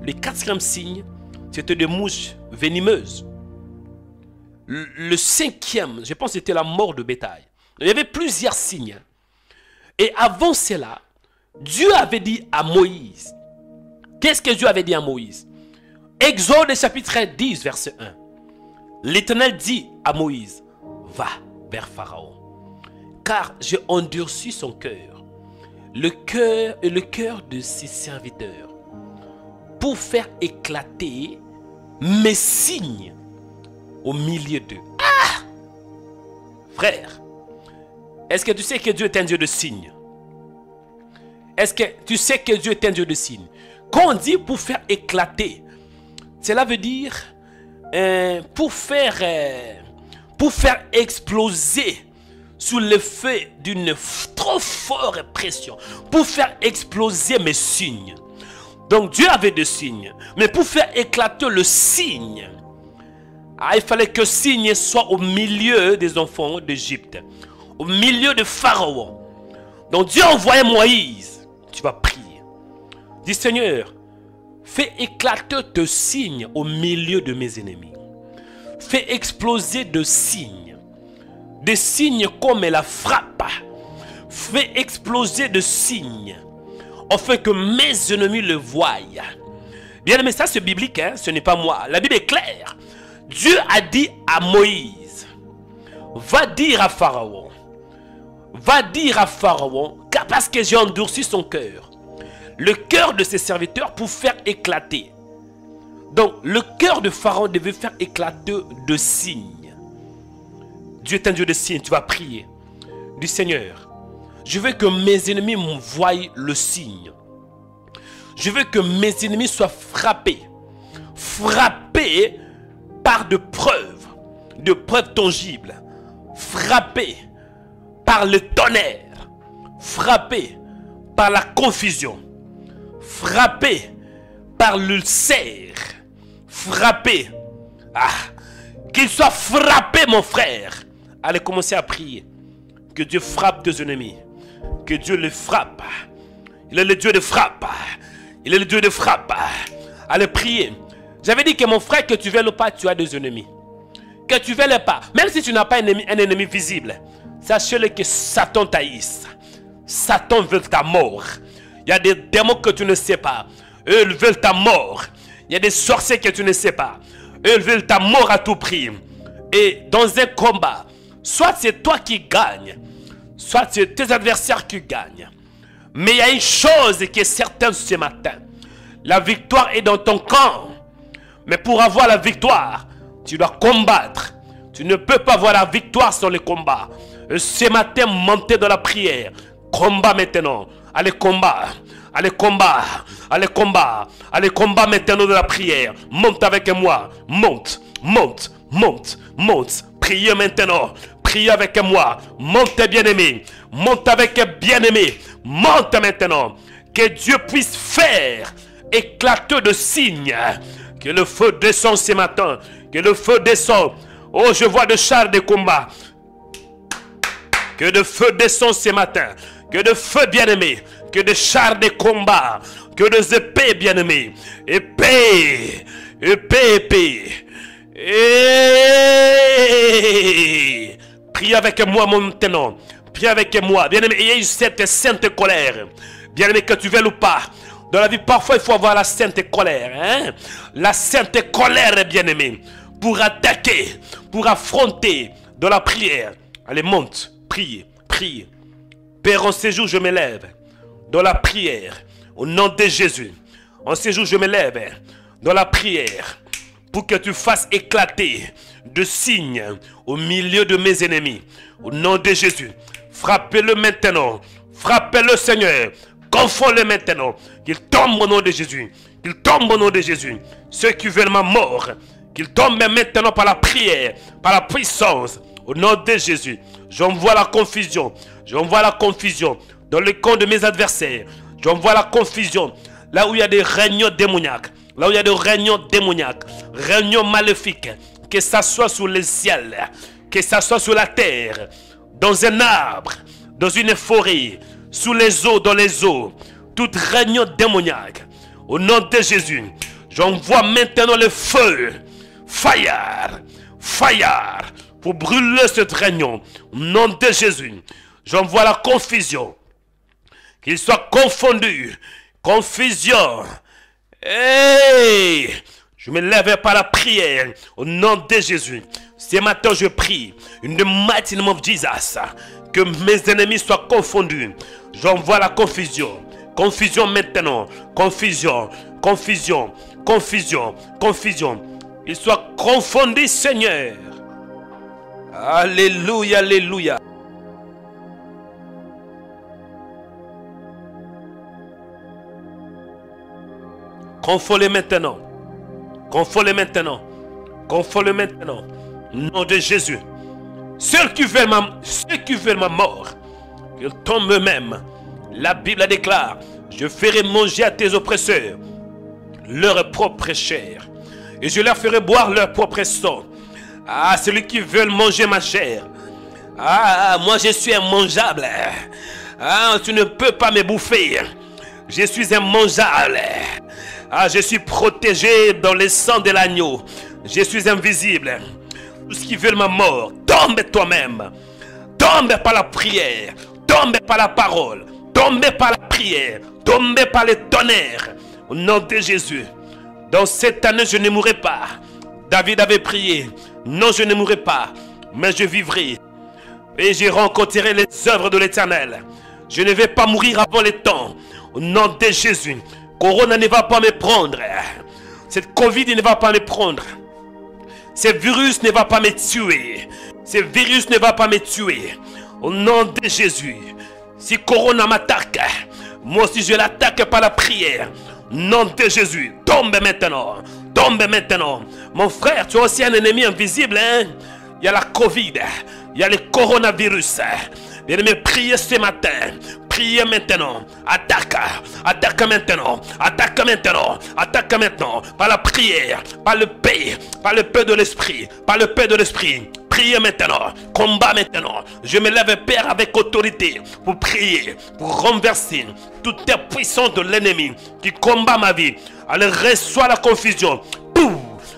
Le 4e signe, c'était des mouches venimeuses. Le 5e, je pense que c'était la mort de bétail. Il y avait plusieurs signes. Et avant cela, Dieu avait dit à Moïse. Qu'est-ce que Dieu avait dit à Moïse? Exode chapitre 10, verset 1. L'Éternel dit à Moïse, va vers Pharaon, car j'ai endurci son cœur, le cœur de ses serviteurs, pour faire éclater mes signes au milieu d'eux. Ah! Frère, est-ce que tu sais que Dieu est un Dieu de signes? Est-ce que tu sais que Dieu est un Dieu de signes? Quand on dit pour faire éclater, cela veut dire pour faire exploser sous l'effet d'une trop forte pression, pour faire exploser mes signes. Donc Dieu avait des signes, mais pour faire éclater le signe, il fallait que le signe soit au milieu des enfants d'Égypte, au milieu de Pharaon. Donc Dieu envoyait Moïse. Tu vas prier. Dis Seigneur, Fais éclater de signes au milieu de mes ennemis. Fais exploser de signes. Des signes comme la frappe. Fais exploser de signes. Afin que mes ennemis le voient. Bien aimé, ça c'est biblique, hein? Ce n'est pas moi. La Bible est claire. Dieu a dit à Moïse, va dire à Pharaon, car parce que j'ai endurci son cœur, le cœur de ses serviteurs pour faire éclater. Donc le cœur de Pharaon devait faire éclater de signes. Dieu est un Dieu de signes. Tu vas prier du Seigneur. Je veux que mes ennemis me voient le signe. Je veux que mes ennemis soient frappés. Frappés par de preuves tangibles. Frappés par le tonnerre. Frappés par la confusion. Frappés par l'ulcère. Frappés. Qu'ils soient frappés, mon frère. Allez commencer à prier. Que Dieu frappe tes ennemis. Que Dieu les frappe. Il est le Dieu de frappe. Il est le Dieu de frappe. Allez prier. J'avais dit que mon frère, que tu veuilles ou pas, tu as des ennemis. Que tu veuilles pas. Même si tu n'as pas un ennemi visible. Sachez-le que Satan t'haïsse. Satan veut ta mort. Il y a des démons que tu ne sais pas. Eux, ils veulent ta mort. Il y a des sorciers que tu ne sais pas. Eux, ils veulent ta mort à tout prix. Et dans un combat, soit c'est toi qui gagnes, soit c'est tes adversaires qui gagnent. Mais il y a une chose qui est certaine ce matin. La victoire est dans ton camp. Mais pour avoir la victoire, tu dois combattre. Tu ne peux pas avoir la victoire sans le combat. Et ce matin, montez dans la prière. Combat maintenant. Allez, combat. Allez, combat. Allez, combat. Allez, combat maintenant dans la prière. Monte avec moi. Monte, monte, monte, monte. Priez maintenant. Priez avec moi. Monte, bien-aimé. Monte avec bien-aimé. Monte maintenant. Que Dieu puisse faire éclater de signes. Que le feu descend ce matin. Que le feu descend. Oh, je vois de chars de combat. Que de feu descend ce matin. Que de feu bien-aimé. Que de chars de combat. Que de épées bien-aimées. Épée. Épée, épée. Et... Priez avec moi maintenant. Priez avec moi. Bien-aimé, il y a cette sainte colère. Bien-aimé, que tu veuilles ou pas. Dans la vie, parfois, il faut avoir la sainte colère. Hein? La sainte colère, bien-aimé. Pour attaquer, pour affronter dans la prière. Allez, monte, prie, prie. Père, en ces jours, je me lève dans la prière. Au nom de Jésus. En ces jours, je me lève dans la prière. Pour que tu fasses éclater de signes au milieu de mes ennemis. Au nom de Jésus. Frappez-le maintenant. Frappez-le, Seigneur. Confonds-le maintenant. Qu'il tombe au nom de Jésus. Qu'il tombe au nom de Jésus. Ceux qui veulent ma mort. Qu'il tombe maintenant par la prière. Par la puissance. Au nom de Jésus. J'envoie la confusion. J'envoie la confusion. Dans le camp de mes adversaires. J'envoie la confusion. Là où il y a des réunions démoniaques. Là où il y a des réunions démoniaques. Réunions maléfiques. Que ça soit sous le ciel. Que ça soit sur la terre. Dans un arbre. Dans une forêt. Sous les eaux, dans les eaux. Toute réunion démoniaque. Au nom de Jésus. J'envoie maintenant le feu. Fire. Fire. Pour brûler cette réunion. Au nom de Jésus. J'envoie la confusion. Qu'il soit confondu. Confusion. Hey! Je me lève par la prière. Au nom de Jésus. Ce matin je prie. In the mighty name of Jesus. Que mes ennemis soient confondus. J'envoie la confusion. Confusion maintenant. Confusion. Confusion. Confusion. Confusion. Ils soient confondus, Seigneur. Alléluia. Alléluia. Confonds-les maintenant. Confonds-les maintenant. Confonds-les maintenant. Au nom de Jésus. Ceux qui veulent ma mort, qu'ils tombent eux-mêmes. La Bible déclare, je ferai manger à tes oppresseurs leur propre chair. Et je leur ferai boire leur propre sang. Ah, celui qui veut manger ma chair. Ah, moi je suis immangeable. Ah, tu ne peux pas me bouffer. Je suis immangeable. Ah, je suis protégé dans le sang de l'agneau. Je suis invisible. Tout ce qui veut ma mort, tombe toi-même. Tombe par la prière. Tombe par la parole. Tombe par la prière. Tombe par le tonnerre. Au nom de Jésus. Dans cette année, je ne mourrai pas. David avait prié. Non, je ne mourrai pas, mais je vivrai. Et je rencontrerai les œuvres de l'Éternel. Je ne vais pas mourir avant le temps. Au nom de Jésus. Corona ne va pas me prendre. Cette Covid ne va pas me prendre. Ce virus ne va pas me tuer. Ce virus ne va pas me tuer. Au nom de Jésus. Si Corona m'attaque, moi aussi je l'attaque par la prière. Au nom de Jésus. Tombe maintenant. Tombe maintenant. Mon frère, tu as aussi un ennemi invisible. Hein? Il y a la Covid. Il y a le coronavirus. Bien-aimé, priez ce matin. Priez maintenant. Attaque. Attaque maintenant. Attaque maintenant. Attaque maintenant. Par la prière. Par le paix. Par le paix de l'esprit. Par le paix de l'esprit. Priez maintenant. Combat maintenant. Je me lève, Père, avec autorité pour prier, pour renverser toute puissance de l'ennemi qui combat ma vie. Allez, reçois la confusion. Pouf.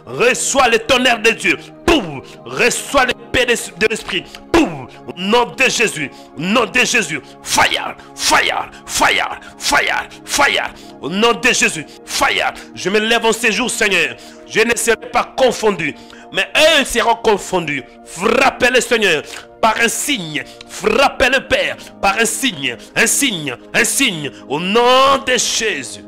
Reçois le tonnerre de Dieu. Pouf. Reçois le paix de l'esprit. Pouf. Au nom de Jésus. Au nom de Jésus. Fire. Fire. Fire. Fire. Fire. Au nom de Jésus. Fire. Je me lève en ces jours, Seigneur. Je ne serai pas confondu, mais eux seront confondus. Frappez le Seigneur par un signe. Frappez le Père par un signe. Un signe. Un signe. Au nom de Jésus.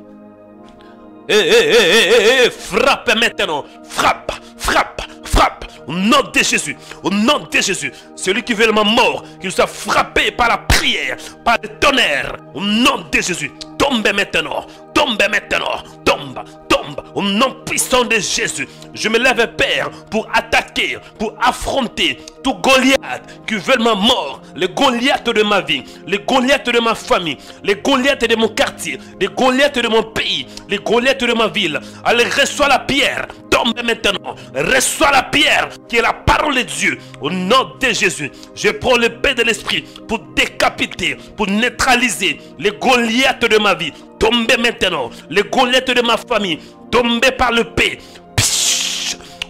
Frappe maintenant. Frappe. Frappe. Frappe. Au nom de Jésus. Au nom de Jésus. Celui qui veut ma mort, qu'il soit frappé par la prière, par le tonnerre. Au nom de Jésus. Tombe maintenant. Tombe maintenant. Tombe. Tombe. Au nom puissant de Jésus. Je me lève, Père, pour attaquer, pour affronter tout Goliath qui veut ma mort. Les Goliath de ma vie. Les Goliath de ma famille. Les Goliath de mon quartier. Les Goliath de mon pays. Les Goliath de ma ville. Allez, reçois la pierre. Tombe maintenant. Reçois la pierre qui est la parole de Dieu. Au nom de Jésus. Je prends le paix de l'esprit pour décapiter, pour neutraliser les Goliath de ma vie. Tombez maintenant. Les Goliath de ma famille. Tombez par le paix.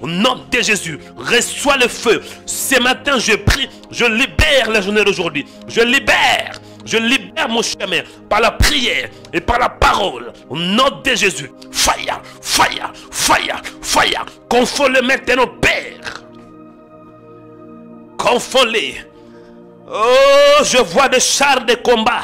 Au nom de Jésus, reçois le feu. Ce matin, je prie, je libère la journée d'aujourd'hui. Je libère mon chemin par la prière et par la parole. Au nom de Jésus, fire, fire, fire, fire. Confonds-le maintenant, Père. Confonds-les. Oh, je vois des chars de combat,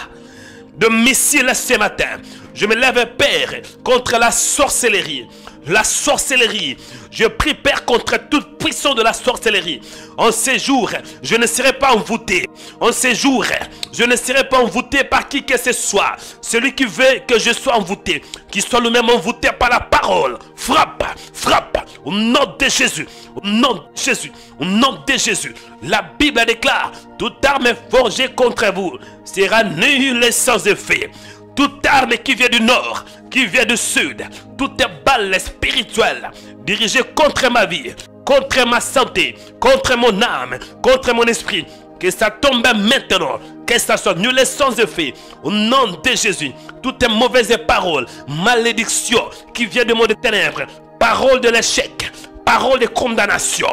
de missiles ce matin. Je me lève, Père, contre la sorcellerie. La sorcellerie. Je prie, Père, contre toute puissance de la sorcellerie. En ces jours, je ne serai pas envoûté. En ces jours, je ne serai pas envoûté par qui que ce soit. Celui qui veut que je sois envoûté, qu'il soit lui-même envoûté par la parole. Frappe, frappe, au nom de Jésus. Au nom de Jésus. Au nom de Jésus. La Bible déclare, toute arme forgée contre vous sera nulle et sans effet. Toute arme qui vient du nord, qui vient du sud, toute balle spirituelle dirigée contre ma vie, contre ma santé, contre mon âme, contre mon esprit, que ça tombe maintenant, que ça soit nul et sans effet. Au nom de Jésus, toute mauvaise parole, malédiction qui vient du monde des ténèbres, parole de l'échec, parole de condamnation,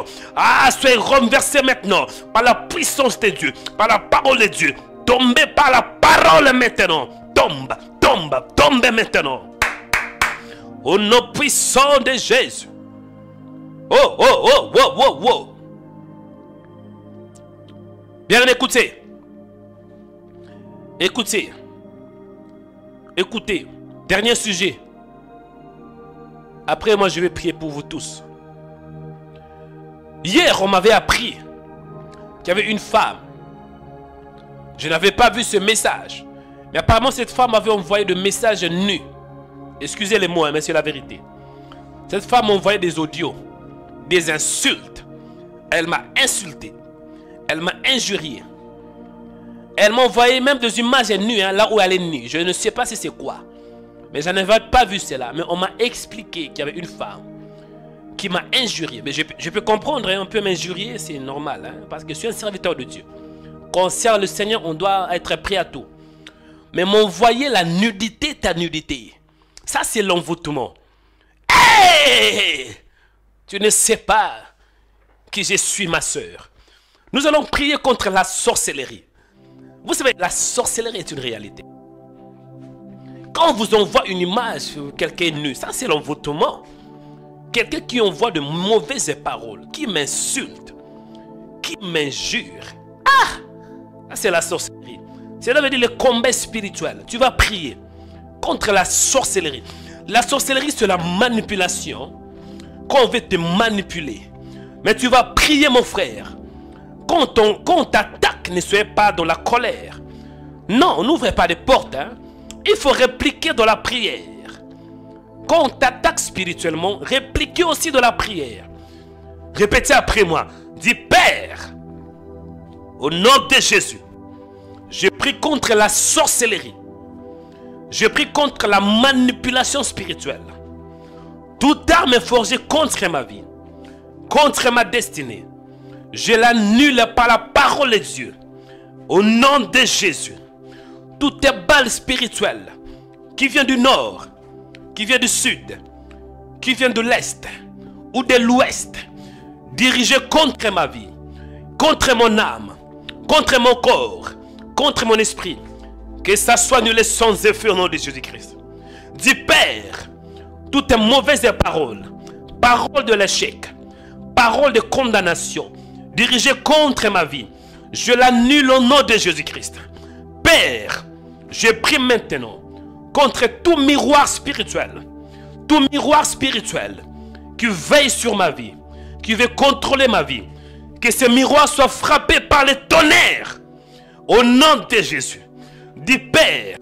soyez renversés maintenant par la puissance de Dieu, par la parole de Dieu. Tombez par la parole maintenant. Tombe, tombe, tombe maintenant. Au nom puissant de Jésus. Oh, oh, oh, oh, oh, oh. Bien écoutez. Écoutez. Écoutez. Dernier sujet. Après, moi, je vais prier pour vous tous. Hier, on m'avait appris qu'il y avait une femme. Je n'avais pas vu ce message. Mais apparemment, cette femme m'avait envoyé des messages nus. Excusez les mots, mais c'est la vérité. Cette femme m'a envoyé des audios, des insultes. Elle m'a insulté. Elle m'a injurié. Elle m'a envoyé même des images nues, là où elle est nue. Je ne sais pas si c'est quoi. Mais je n'avais pas vu cela. Mais on m'a expliqué qu'il y avait une femme qui m'a injurié. Mais je peux comprendre, on peut m'injurier, c'est normal. Parce que je suis un serviteur de Dieu. Quand on sert le Seigneur, on doit être prêt à tout. Mais m'envoyer la nudité, ta nudité. Ça, c'est l'envoûtement. Hey! Tu ne sais pas qui je suis, ma soeur. Nous allons prier contre la sorcellerie. Vous savez, la sorcellerie est une réalité. Quand on vous envoie une image sur quelqu'un nu, ça c'est l'envoûtement. Quelqu'un qui envoie de mauvaises paroles, qui m'insulte, qui m'injure. Ah! Ça c'est la sorcellerie. Cela veut dire le combat spirituel. Tu vas prier contre la sorcellerie. La sorcellerie c'est la manipulation. Quand on veut te manipuler. Mais tu vas prier mon frère. Quand on t'attaque, ne soyez pas dans la colère. Non, n'ouvrez pas les portes. Hein. Il faut répliquer dans la prière. Quand on t'attaque spirituellement, répliquez aussi dans la prière. Répétez après moi. Dis Père, au nom de Jésus, je prie contre la sorcellerie. Je prie contre la manipulation spirituelle. Toute arme forgée contre ma vie, contre ma destinée, je l'annule par la parole de Dieu. Au nom de Jésus. Toutes les balles spirituelles qui viennent du nord, qui viennent du sud, qui viennent de l'est ou de l'ouest, dirigées contre ma vie, contre mon âme, contre mon corps, contre mon esprit, que ça soit annulé sans effet au nom de Jésus-Christ. Dis Père, toutes les mauvaises paroles, paroles de l'échec, paroles de condamnation, dirigées contre ma vie, je l'annule au nom de Jésus-Christ. Père, je prie maintenant contre tout miroir spirituel qui veille sur ma vie, qui veut contrôler ma vie, que ce miroir soit frappé par le tonnerre au nom de Jésus. Dis Père,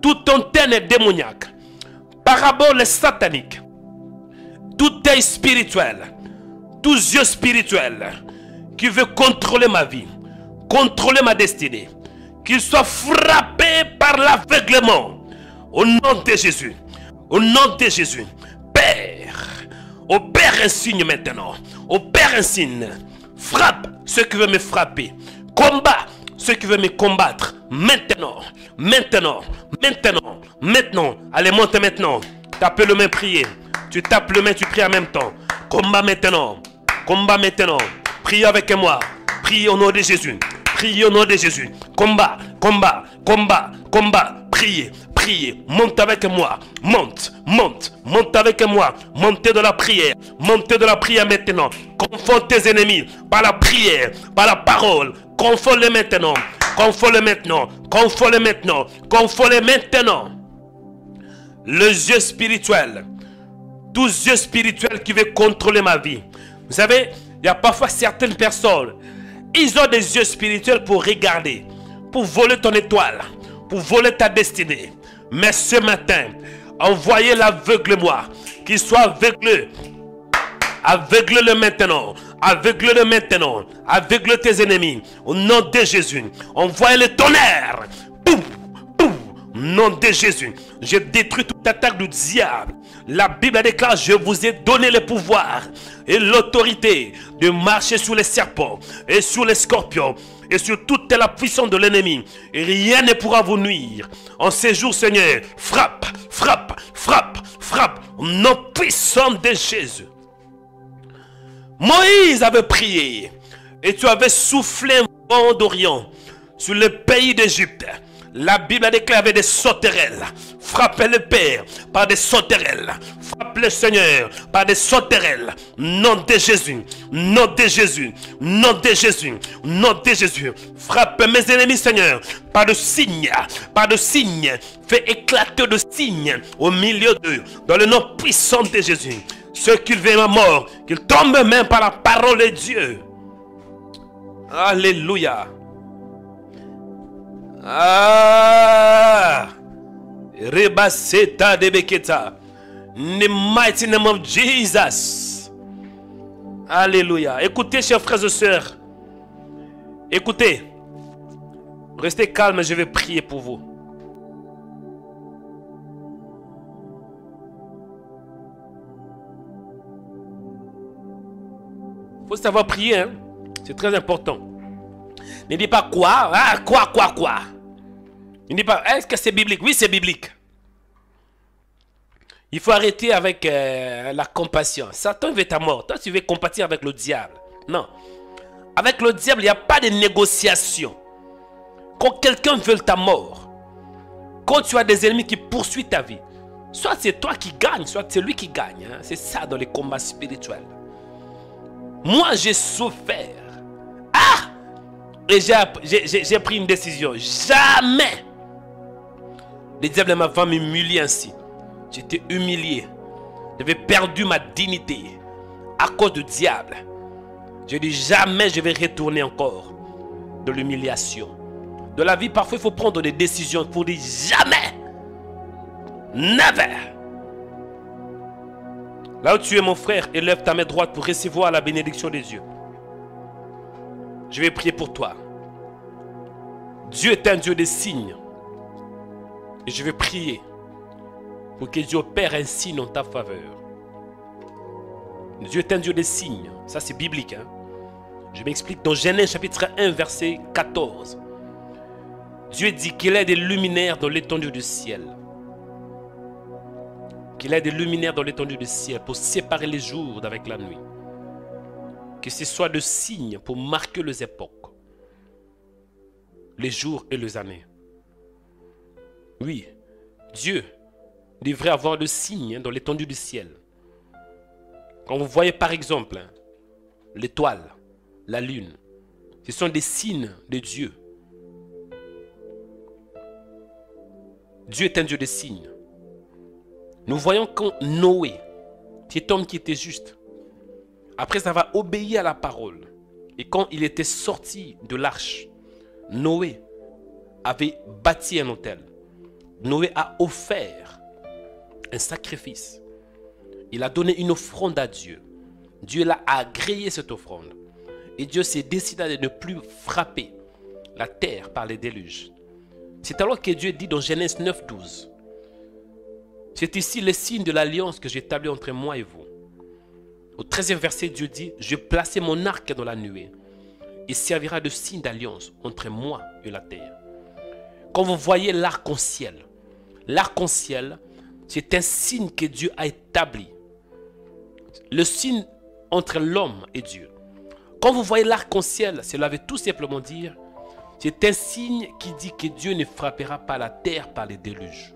toute antenne démoniaque, parabole satanique, tout œil spirituel, tout yeux spirituel qui veut contrôler ma vie, contrôler ma destinée, qu'il soit frappé par l'aveuglement au nom de Jésus. Au nom de Jésus. Père, opère un signe maintenant. Opère un signe. Frappe ceux qui veulent me frapper. Combat ceux qui veulent me combattre. Maintenant, maintenant, maintenant, maintenant. Allez, monte maintenant. Tape le main, priez. Tu tapes le main, tu pries en même temps. Combat maintenant. Combat maintenant. Priez avec moi. Priez au nom de Jésus. Priez au nom de Jésus. Combat, combat, combat, combat. Priez, priez. Monte avec moi. Monte, monte, monte avec moi. Montez de la prière. Montez de la prière maintenant. Confonds tes ennemis par la prière, par la parole. Confonds-les maintenant. Confonds-les maintenant. Confonds-les maintenant. Confonds-les maintenant. Les yeux spirituels. Tous yeux spirituels qui veulent contrôler ma vie. Vous savez, il y a parfois certaines personnes. Ils ont des yeux spirituels pour regarder, pour voler ton étoile, pour voler ta destinée. Mais ce matin, envoyez l'aveugle-moi, qu'il soit aveuglé. Aveugle-le maintenant. Aveugle-le maintenant. Aveugle tes ennemis. Au nom de Jésus. Envoyez le tonnerre. Boum, boum. Au nom de Jésus. Je détruis toute attaque du diable. La Bible déclare, je vous ai donné le pouvoir et l'autorité de marcher sur les serpents et sur les scorpions et sur toute la puissance de l'ennemi. Et rien ne pourra vous nuire. En ces jours, Seigneur, frappe, frappe, frappe, frappe. Au nom puissant de Jésus. Moïse avait prié et tu avais soufflé un vent d'Orient sur le pays d'Égypte. La Bible a déclaré des sauterelles. Frappez le Père par des sauterelles. Frappe le Seigneur par des sauterelles. Nom de Jésus. Nom de Jésus. Nom de Jésus. Nom de Jésus. Frappe mes ennemis, Seigneur, par de signes. Par de signes. Fais éclater de signes au milieu d'eux. Dans le nom puissant de Jésus. Ceux qui veulent ma mort, qu'ils tombent même par la parole de Dieu. Alléluia. Ah, Rebaseta de Beketa. In the mighty name of Jesus. Alléluia. Écoutez, chers frères et sœurs. Écoutez. Restez calme, je vais prier pour vous. Il faut savoir prier, hein? C'est très important. Ne dis pas quoi. Ah, quoi. Ne dis pas, est-ce que c'est biblique? Oui, c'est biblique. Il faut arrêter avec la compassion. Satan veut ta mort. Toi, tu veux compatir avec le diable. Non. Avec le diable, il n'y a pas de négociation. Quand quelqu'un veut ta mort, quand tu as des ennemis qui poursuivent ta vie, soit c'est toi qui gagne, soit c'est lui qui gagne. Hein. C'est ça dans les combats spirituels. Moi, j'ai souffert. Ah! Et j'ai pris une décision. Jamais le diable m'a fait m'humilier ainsi. J'étais humilié. J'avais perdu ma dignité à cause du diable. Je dis jamais je vais retourner encore de l'humiliation. De la vie, parfois, il faut prendre des décisions pour dire jamais. Never. Là où tu es, mon frère, élève ta main droite pour recevoir la bénédiction des dieux. Je vais prier pour toi. Dieu est un Dieu des signes. Et je vais prier pour que Dieu opère un signe en ta faveur. Dieu est un Dieu des signes. Ça, c'est biblique. Hein? Je m'explique dans Genèse chapitre 1, verset 14. Dieu dit qu'il est des luminaires dans l'étendue du ciel. Qu'il est des luminaires dans l'étendue du ciel pour séparer les jours d'avec la nuit. Que ce soit de signes pour marquer les époques, les jours et les années. Oui, Dieu devrait avoir de signes dans l'étendue du ciel. Quand vous voyez par exemple l'étoile, la lune, ce sont des signes de Dieu. Dieu est un Dieu de signes. Nous voyons quand Noé, cet homme qui était juste, après avoir obéi à la parole, et quand il était sorti de l'arche, Noé avait bâti un autel. Noé a offert un sacrifice. Il a donné une offrande à Dieu. Dieu l'a agréé cette offrande. Et Dieu s'est décidé de ne plus frapper la terre par les déluges. C'est alors que Dieu dit dans Genèse 9, 12. C'est ici le signe de l'alliance que j'ai établi entre moi et vous. Au 13e verset, Dieu dit, je placerai mon arc dans la nuée. Il servira de signe d'alliance entre moi et la terre. Quand vous voyez l'arc-en-ciel, c'est un signe que Dieu a établi. Le signe entre l'homme et Dieu. Quand vous voyez l'arc-en-ciel, cela veut tout simplement dire, c'est un signe qui dit que Dieu ne frappera pas la terre par les déluges.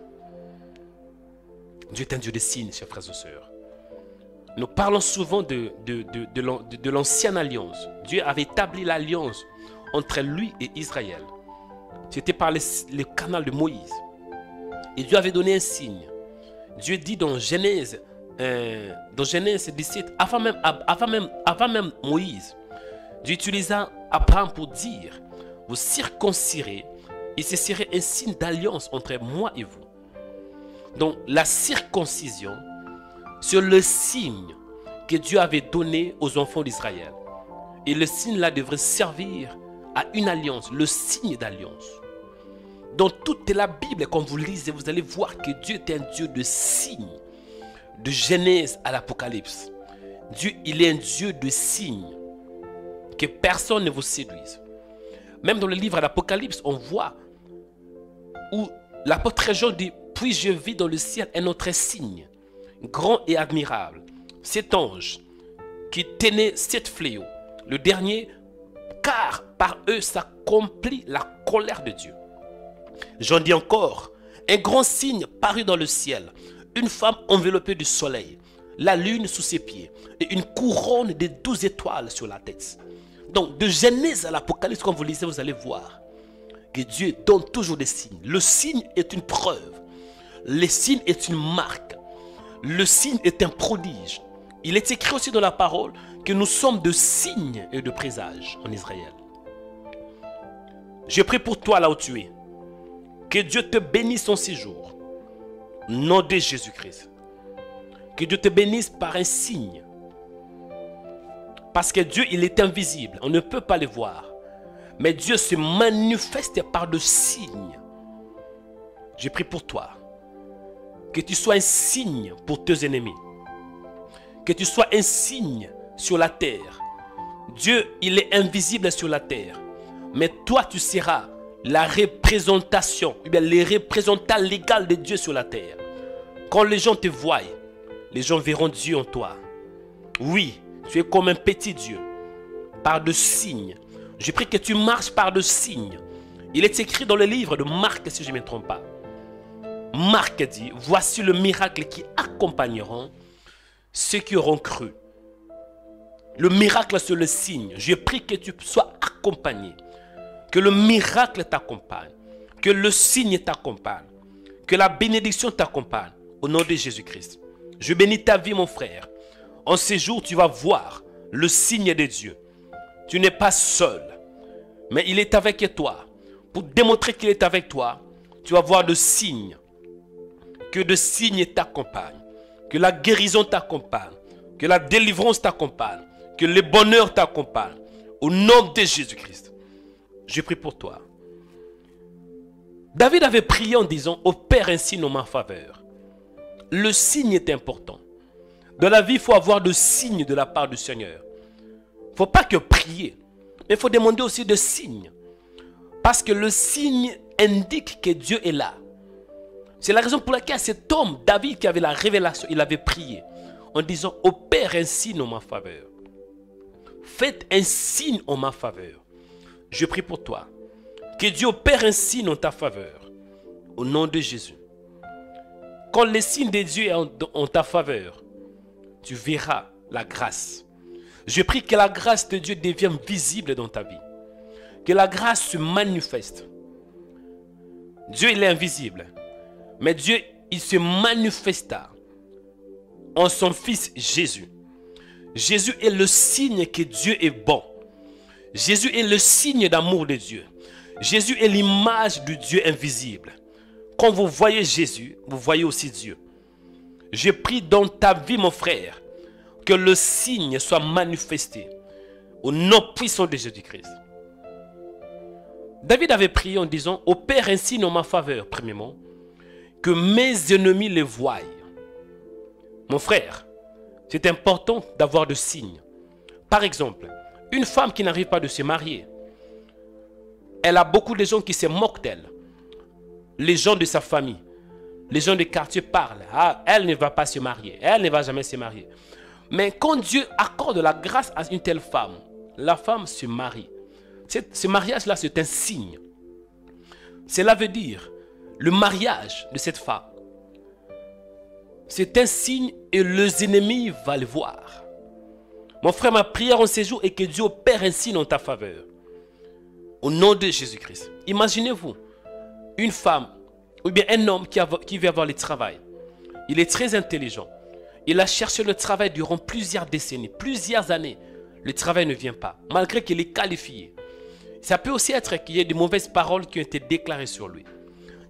Dieu est un Dieu de signes, chers frères et sœurs. Nous parlons souvent de l'ancienne alliance. Dieu avait établi l'alliance entre lui et Israël. C'était par le canal de Moïse. Et Dieu avait donné un signe. Dieu dit dans Genèse 17, avant même Moïse, Dieu utilisa Abraham pour dire, vous circoncirez et ce serait un signe d'alliance entre moi et vous. Donc la circoncision, c'est le signe que Dieu avait donné aux enfants d'Israël. Et le signe là devrait servir à une alliance, le signe d'alliance. Dans toute la Bible, quand vous lisez, vous allez voir que Dieu est un Dieu de signes. De Genèse à l'Apocalypse. Dieu, il est un Dieu de signes. Que personne ne vous séduise. Même dans le livre de l'Apocalypse, on voit où l'apôtre Jean dit, puis je vis dans le ciel un autre signe, grand et admirable. Cet ange qui tenait 7 fléaux. Le dernier, car par eux s'accomplit la colère de Dieu. J'en dis encore, un grand signe parut dans le ciel, une femme enveloppée du soleil, la lune sous ses pieds et une couronne de 12 étoiles sur la tête. Donc de Genèse à l'Apocalypse, quand vous lisez, vous allez voir que Dieu donne toujours des signes. Le signe est une preuve, le signe est une marque, le signe est un prodige. Il est écrit aussi dans la parole que nous sommes de signes et de présages en Israël. Je prie pour toi là où tu es. Que Dieu te bénisse en séjour. Nom de Jésus-Christ. Que Dieu te bénisse par un signe. Parce que Dieu, il est invisible. On ne peut pas le voir. Mais Dieu se manifeste par de signes. Je prie pour toi. Que tu sois un signe pour tes ennemis. Que tu sois un signe sur la terre. Dieu, il est invisible sur la terre. Mais toi, tu seras la représentation, ou bien les représentants légaux de Dieu sur la terre. Quand les gens te voient, les gens verront Dieu en toi. Oui, tu es comme un petit Dieu, par de signes. Je prie que tu marches par de signes. Il est écrit dans le livre de Marc, si je ne me trompe pas. Marc dit, voici le miracle qui accompagneront ceux qui auront cru. Le miracle, c'est le signe. Je prie que tu sois accompagné. Que le miracle t'accompagne. Que le signe t'accompagne. Que la bénédiction t'accompagne. Au nom de Jésus-Christ. Je bénis ta vie, mon frère. En ces jours, tu vas voir le signe de Dieu. Tu n'es pas seul. Mais il est avec toi. Pour démontrer qu'il est avec toi, tu vas voir le signe. Que le signe t'accompagne. Que la guérison t'accompagne. Que la délivrance t'accompagne. Que le bonheur t'accompagne. Au nom de Jésus-Christ. Je prie pour toi. David avait prié en disant, opère un signe en ma faveur. Le signe est important. Dans la vie, il faut avoir de signes de la part du Seigneur. Il ne faut pas que prier, mais il faut demander aussi de signes. Parce que le signe indique que Dieu est là. C'est la raison pour laquelle cet homme, David, qui avait la révélation, il avait prié en disant, opère un signe en ma faveur. Faites un signe en ma faveur. Je prie pour toi. Que Dieu opère un signe en ta faveur. Au nom de Jésus. Quand le signe de Dieu est en ta faveur, tu verras la grâce. Je prie que la grâce de Dieu devienne visible dans ta vie. Que la grâce se manifeste. Dieu, il est invisible. Mais Dieu, il se manifesta en son Fils Jésus. Jésus est le signe que Dieu est bon. Jésus est le signe d'amour de Dieu. Jésus est l'image du Dieu invisible. Quand vous voyez Jésus, vous voyez aussi Dieu. Je prie dans ta vie, mon frère, que le signe soit manifesté au nom puissant de Jésus-Christ. David avait prié en disant, opère un signe en ma faveur, premièrement, que mes ennemis le voient. Mon frère, c'est important d'avoir de signes. Par exemple, une femme qui n'arrive pas de se marier, elle a beaucoup de gens qui se moquent d'elle. Les gens de sa famille, les gens du quartier parlent. Ah, elle ne va pas se marier, elle ne va jamais se marier. Mais quand Dieu accorde la grâce à une telle femme, la femme se marie. Ce mariage-là, c'est un signe. Cela veut dire, le mariage de cette femme, c'est un signe et les ennemis vont le voir. Mon frère, ma prière en ces jours est que Dieu opère un signe en ta faveur. Au nom de Jésus-Christ. Imaginez-vous, une femme ou bien un homme qui veut avoir le travail. Il est très intelligent. Il a cherché le travail durant plusieurs décennies, plusieurs années. Le travail ne vient pas, malgré qu'il est qualifié. Ça peut aussi être qu'il y ait de mauvaises paroles qui ont été déclarées sur lui.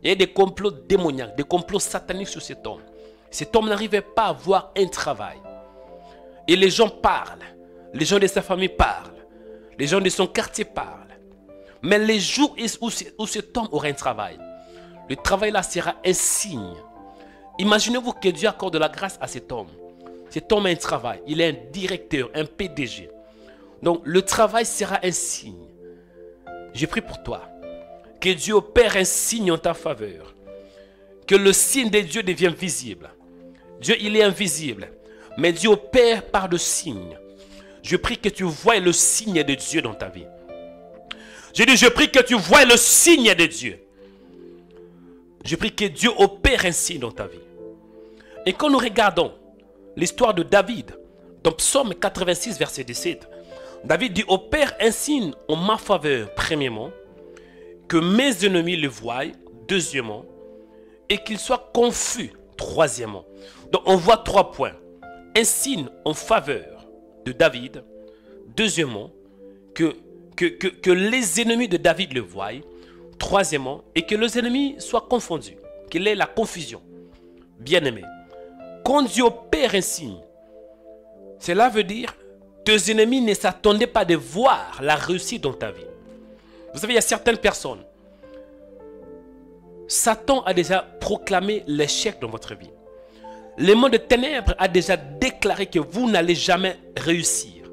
Il y a des complots démoniaques, des complots sataniques sur cet homme. Cet homme n'arrivait pas à avoir un travail. Et les gens parlent. Les gens de sa famille parlent. Les gens de son quartier parlent. Mais les jours où cet homme aura un travail, le travail là sera un signe. Imaginez-vous que Dieu accorde de la grâce à cet homme. Cet homme a un travail. Il est un directeur, un PDG. Donc le travail sera un signe. Je prie pour toi. Que Dieu opère un signe en ta faveur. Que le signe de Dieu devienne visible. Dieu, il est invisible. Mais Dieu opère par le signe. Je prie que tu voies le signe de Dieu dans ta vie. Je dis, je prie que tu voies le signe de Dieu. Je prie que Dieu opère un signe dans ta vie. Et quand nous regardons l'histoire de David, dans Psaume 86, verset 17, David dit, opère un signe en ma faveur, premièrement, que mes ennemis le voient, deuxièmement, et qu'ils soient confus, troisièmement. Donc on voit 3 points. Un signe en faveur de David, deuxièmement, que les ennemis de David le voient, troisièmement, et que les ennemis soient confondus, qu'il y ait la confusion. Bien-aimé, quand Dieu opère un signe, cela veut dire que tes ennemis ne s'attendaient pas de voir la réussite dans ta vie. Vous savez, il y a certaines personnes, Satan a déjà proclamé l'échec dans votre vie. Le monde de ténèbres a déjà déclaré que vous n'allez jamais réussir.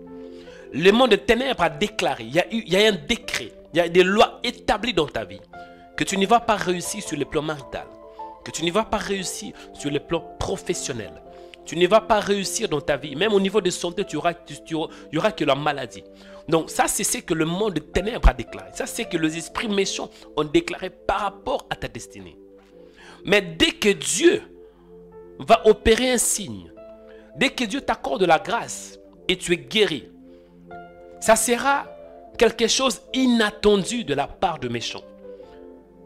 Le monde de ténèbres a déclaré, il y a un décret, il y a des lois établies dans ta vie, que tu ne vas pas réussir sur le plan marital, que tu ne vas pas réussir sur le plan professionnel. Tu ne vas pas réussir dans ta vie. Même au niveau de santé, il y aura que la maladie. Donc ça, c'est ce que le monde de ténèbres a déclaré. Ça, c'est que les esprits méchants ont déclaré par rapport à ta destinée. Mais dès que Dieu va opérer un signe, dès que Dieu t'accorde la grâce et tu es guéri, ça sera quelque chose d'inattendu de la part de méchants.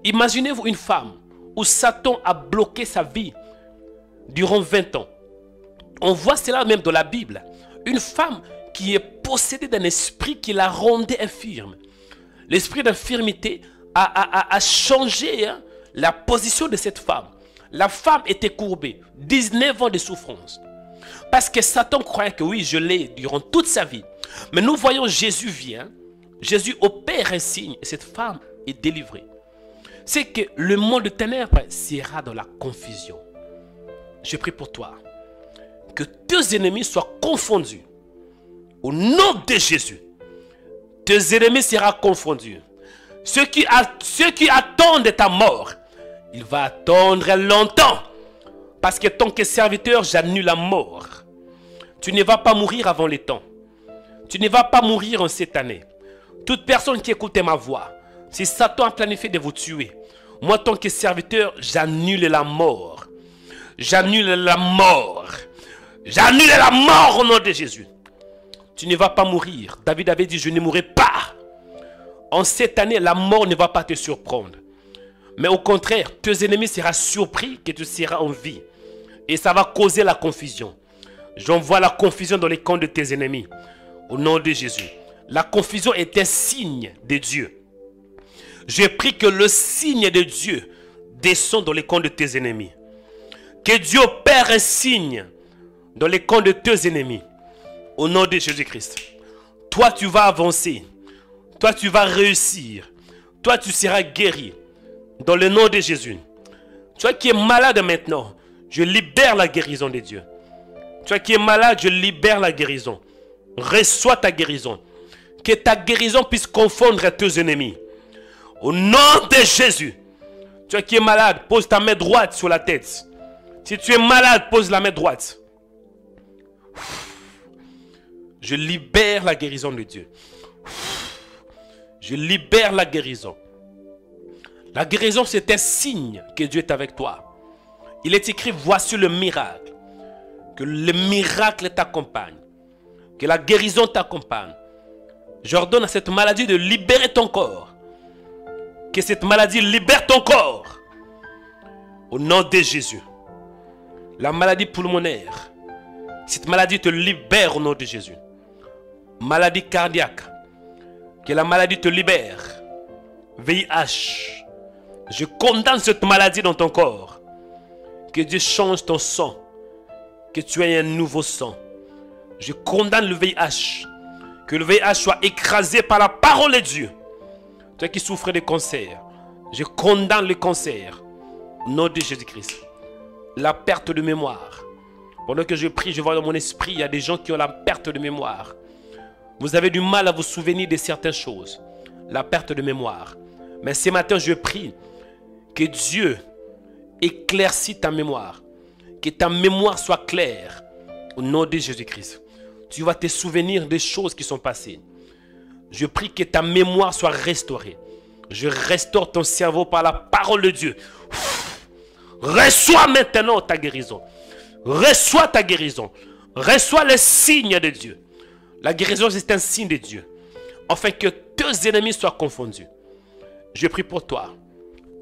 Imaginez-vous une femme où Satan a bloqué sa vie durant 20 ans. On voit cela même dans la Bible. Une femme qui est possédée d'un esprit qui la rendait infirme. L'esprit d'infirmité a changé la position de cette femme. La femme était courbée, 19 ans de souffrance. Parce que Satan croyait que oui, je l'ai durant toute sa vie. Mais nous voyons Jésus vient, Jésus opère un signe et cette femme est délivrée. C'est que le monde de ténèbres sera dans la confusion. Je prie pour toi. Que tes ennemis soient confondus. Au nom de Jésus. Tes ennemis seront confondus. Ceux qui attendent ta mort, il va attendre longtemps. Parce que tant que serviteur, j'annule la mort. Tu ne vas pas mourir avant le temps. Tu ne vas pas mourir en cette année. Toute personne qui écoute ma voix, si Satan a planifié de vous tuer, moi, tant que serviteur, j'annule la mort. J'annule la mort. J'annule la mort au nom de Jésus. Tu ne vas pas mourir. David avait dit, je ne mourrai pas. En cette année, la mort ne va pas te surprendre. Mais au contraire, tes ennemis seront surpris que tu seras en vie. Et ça va causer la confusion. J'envoie la confusion dans les camps de tes ennemis. Au nom de Jésus. La confusion est un signe de Dieu. Je prie que le signe de Dieu descend dans les camps de tes ennemis. Que Dieu opère un signe dans les camps de tes ennemis. Au nom de Jésus-Christ. Toi, tu vas avancer. Toi, tu vas réussir. Toi, tu seras guéri. Dans le nom de Jésus. Toi qui es malade maintenant, je libère la guérison de Dieu. Toi qui es malade, je libère la guérison. Reçois ta guérison. Que ta guérison puisse confondre tes ennemis. Au nom de Jésus. Toi qui es malade, pose ta main droite sur la tête. Si tu es malade, pose la main droite. Je libère la guérison de Dieu. Je libère la guérison. La guérison, c'est un signe que Dieu est avec toi. Il est écrit, voici le miracle. Que le miracle t'accompagne. Que la guérison t'accompagne. J'ordonne à cette maladie de libérer ton corps. Que cette maladie libère ton corps. Au nom de Jésus. La maladie pulmonaire. Cette maladie te libère au nom de Jésus. Maladie cardiaque. Que la maladie te libère. VIH. Je condamne cette maladie dans ton corps. Que Dieu change ton sang. Que tu aies un nouveau sang. Je condamne le VIH. Que le VIH soit écrasé par la parole de Dieu. Toi qui souffres de cancer. Je condamne le cancer. Au nom de Jésus-Christ. La perte de mémoire. Pendant que je prie, je vois dans mon esprit, il y a des gens qui ont la perte de mémoire. Vous avez du mal à vous souvenir de certaines choses. La perte de mémoire. Mais ce matin, je prie que Dieu éclaircit ta mémoire. Que ta mémoire soit claire. Au nom de Jésus-Christ. Tu vas te souvenir des choses qui sont passées. Je prie que ta mémoire soit restaurée. Je restaure ton cerveau par la parole de Dieu. Reçois maintenant ta guérison. Reçois ta guérison. Reçois le signe de Dieu. La guérison, c'est un signe de Dieu. Afin que tes ennemis soient confondus. Je prie pour toi.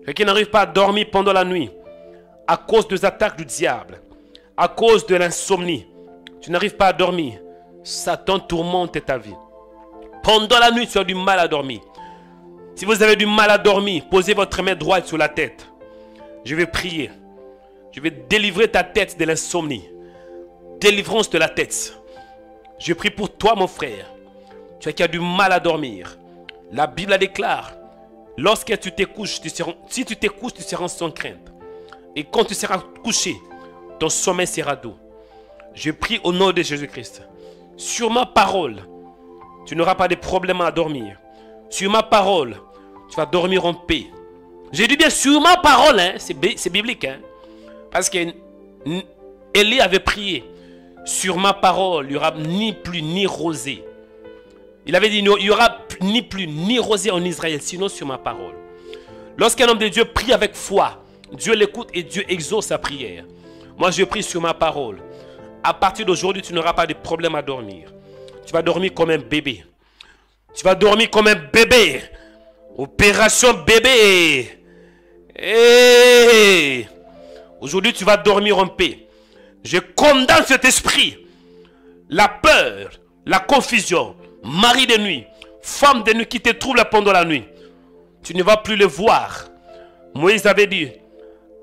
Quelqu'un n'arrive pas à dormir pendant la nuit. À cause des attaques du diable. À cause de l'insomnie. Tu n'arrives pas à dormir. Satan tourmente ta vie. Pendant la nuit, tu as du mal à dormir. Si vous avez du mal à dormir, posez votre main droite sur la tête. Je vais prier. Je vais délivrer ta tête de l'insomnie. Délivrance de la tête. Je prie pour toi, mon frère. Tu qui as du mal à dormir. La Bible déclare, lorsque tu te couches, si tu te couches, tu seras sans crainte. Et quand tu seras couché, ton sommeil sera doux. Je prie au nom de Jésus-Christ. Sur ma parole, tu n'auras pas de problème à dormir. Sur ma parole, tu vas dormir en paix. J'ai dit bien sur ma parole, hein, c'est biblique. Hein. Parce que Élie avait prié. Sur ma parole, il n'y aura ni pluie ni rosée. Il avait dit, il n'y aura ni pluie ni rosée en Israël, sinon sur ma parole. Lorsqu'un homme de Dieu prie avec foi, Dieu l'écoute et Dieu exauce sa prière. Moi, je prie sur ma parole. À partir d'aujourd'hui, tu n'auras pas de problème à dormir. Tu vas dormir comme un bébé. Tu vas dormir comme un bébé. Opération bébé. Hey. Aujourd'hui, tu vas dormir en paix. Je condamne cet esprit. La peur, la confusion, mari de nuit, femme de nuit qui te trouble pendant la nuit. Tu ne vas plus le voir. Moïse avait dit,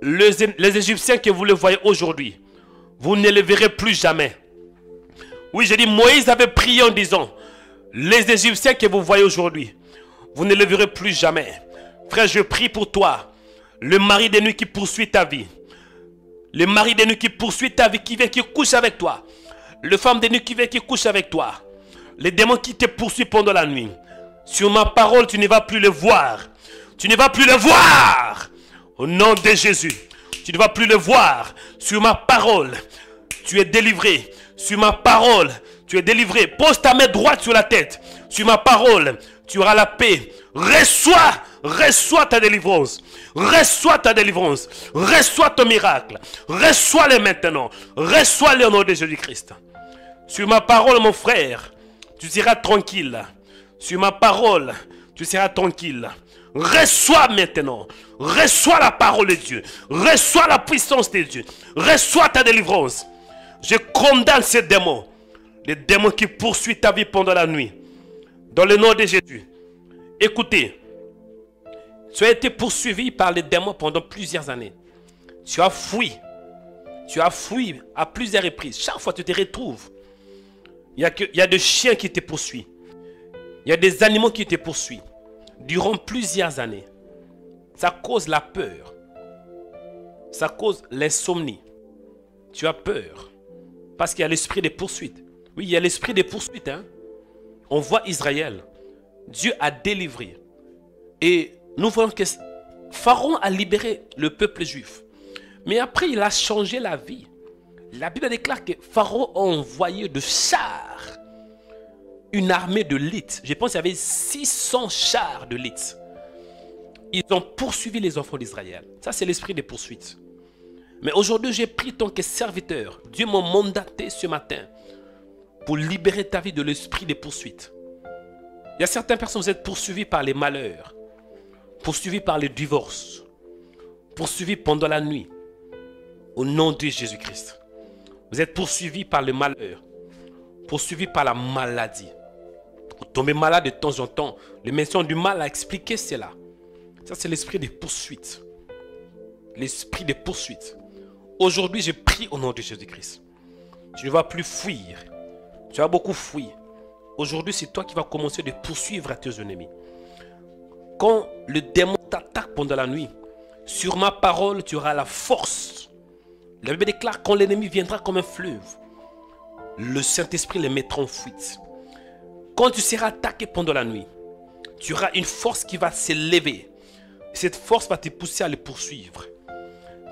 les Égyptiens que vous le voyez aujourd'hui, vous ne les verrez plus jamais. Oui, j'ai dit, Moïse avait prié en disant, les Égyptiens que vous voyez aujourd'hui, vous ne les verrez plus jamais. Frère, je prie pour toi, le mari de nuit qui poursuit ta vie. Le mari de nuit qui poursuit ta vie, qui vient, qui couche avec toi. Le femme de nuit qui vient, qui couche avec toi. Les démons qui te poursuivent pendant la nuit. Sur ma parole, tu ne vas plus le voir. Tu ne vas plus le voir. Au nom de Jésus. Tu ne vas plus le voir. Sur ma parole, tu es délivré. Sur ma parole, tu es délivré. Pose ta main droite sur la tête. Sur ma parole, tu auras la paix. Reçois ta délivrance. Reçois ta délivrance. Reçois ton miracle. Reçois-le maintenant. Reçois-le au nom de Jésus-Christ. Sur ma parole, mon frère, tu seras tranquille. Sur ma parole, tu seras tranquille. Reçois maintenant. Reçois la parole de Dieu. Reçois la puissance de Dieu. Reçois ta délivrance. Je condamne ces démons. Les démons qui poursuivent ta vie pendant la nuit. Dans le nom de Jésus. Écoutez. Tu as été poursuivi par les démons pendant plusieurs années. Tu as fui. Tu as fui à plusieurs reprises. Chaque fois que tu te retrouves, il y a des chiens qui te poursuivent. Il y a des animaux qui te poursuivent. Durant plusieurs années. Ça cause la peur. Ça cause l'insomnie. Tu as peur. Parce qu'il y a l'esprit de poursuite. Oui, il y a l'esprit de poursuite. Hein? On voit Israël. Dieu a délivré. Et nous voyons que Pharaon a libéré le peuple juif. Mais après, il a changé la vie. La Bible déclare que Pharaon a envoyé de chars. Une armée de lites. Je pense qu'il y avait 600 chars de lites. Ils ont poursuivi les enfants d'Israël. Ça, c'est l'esprit de poursuite. Mais aujourd'hui, j'ai pris tant que serviteur. Dieu m'a mandaté ce matin pour libérer ta vie de l'esprit de poursuite. Il y a certaines personnes, vous êtes poursuivis par les malheurs, poursuivis par le divorce, poursuivis pendant la nuit. Au nom de Jésus-Christ. Vous êtes poursuivis par le malheur, poursuivis par la maladie. Vous tombez malade de temps en temps. Le médecin du mal a expliqué cela. Ça, c'est l'esprit de poursuite. L'esprit de poursuite. Aujourd'hui, je prie au nom de Jésus-Christ. Tu ne vas plus fuir. Tu vas beaucoup fuir. Aujourd'hui, c'est toi qui vas commencer de poursuivre à tes ennemis. Quand le démon t'attaque pendant la nuit, sur ma parole, tu auras la force. La Bible déclare quand l'ennemi viendra comme un fleuve, le Saint-Esprit les mettra en fuite. Quand tu seras attaqué pendant la nuit, tu auras une force qui va s'élever. Cette force va te pousser à le poursuivre.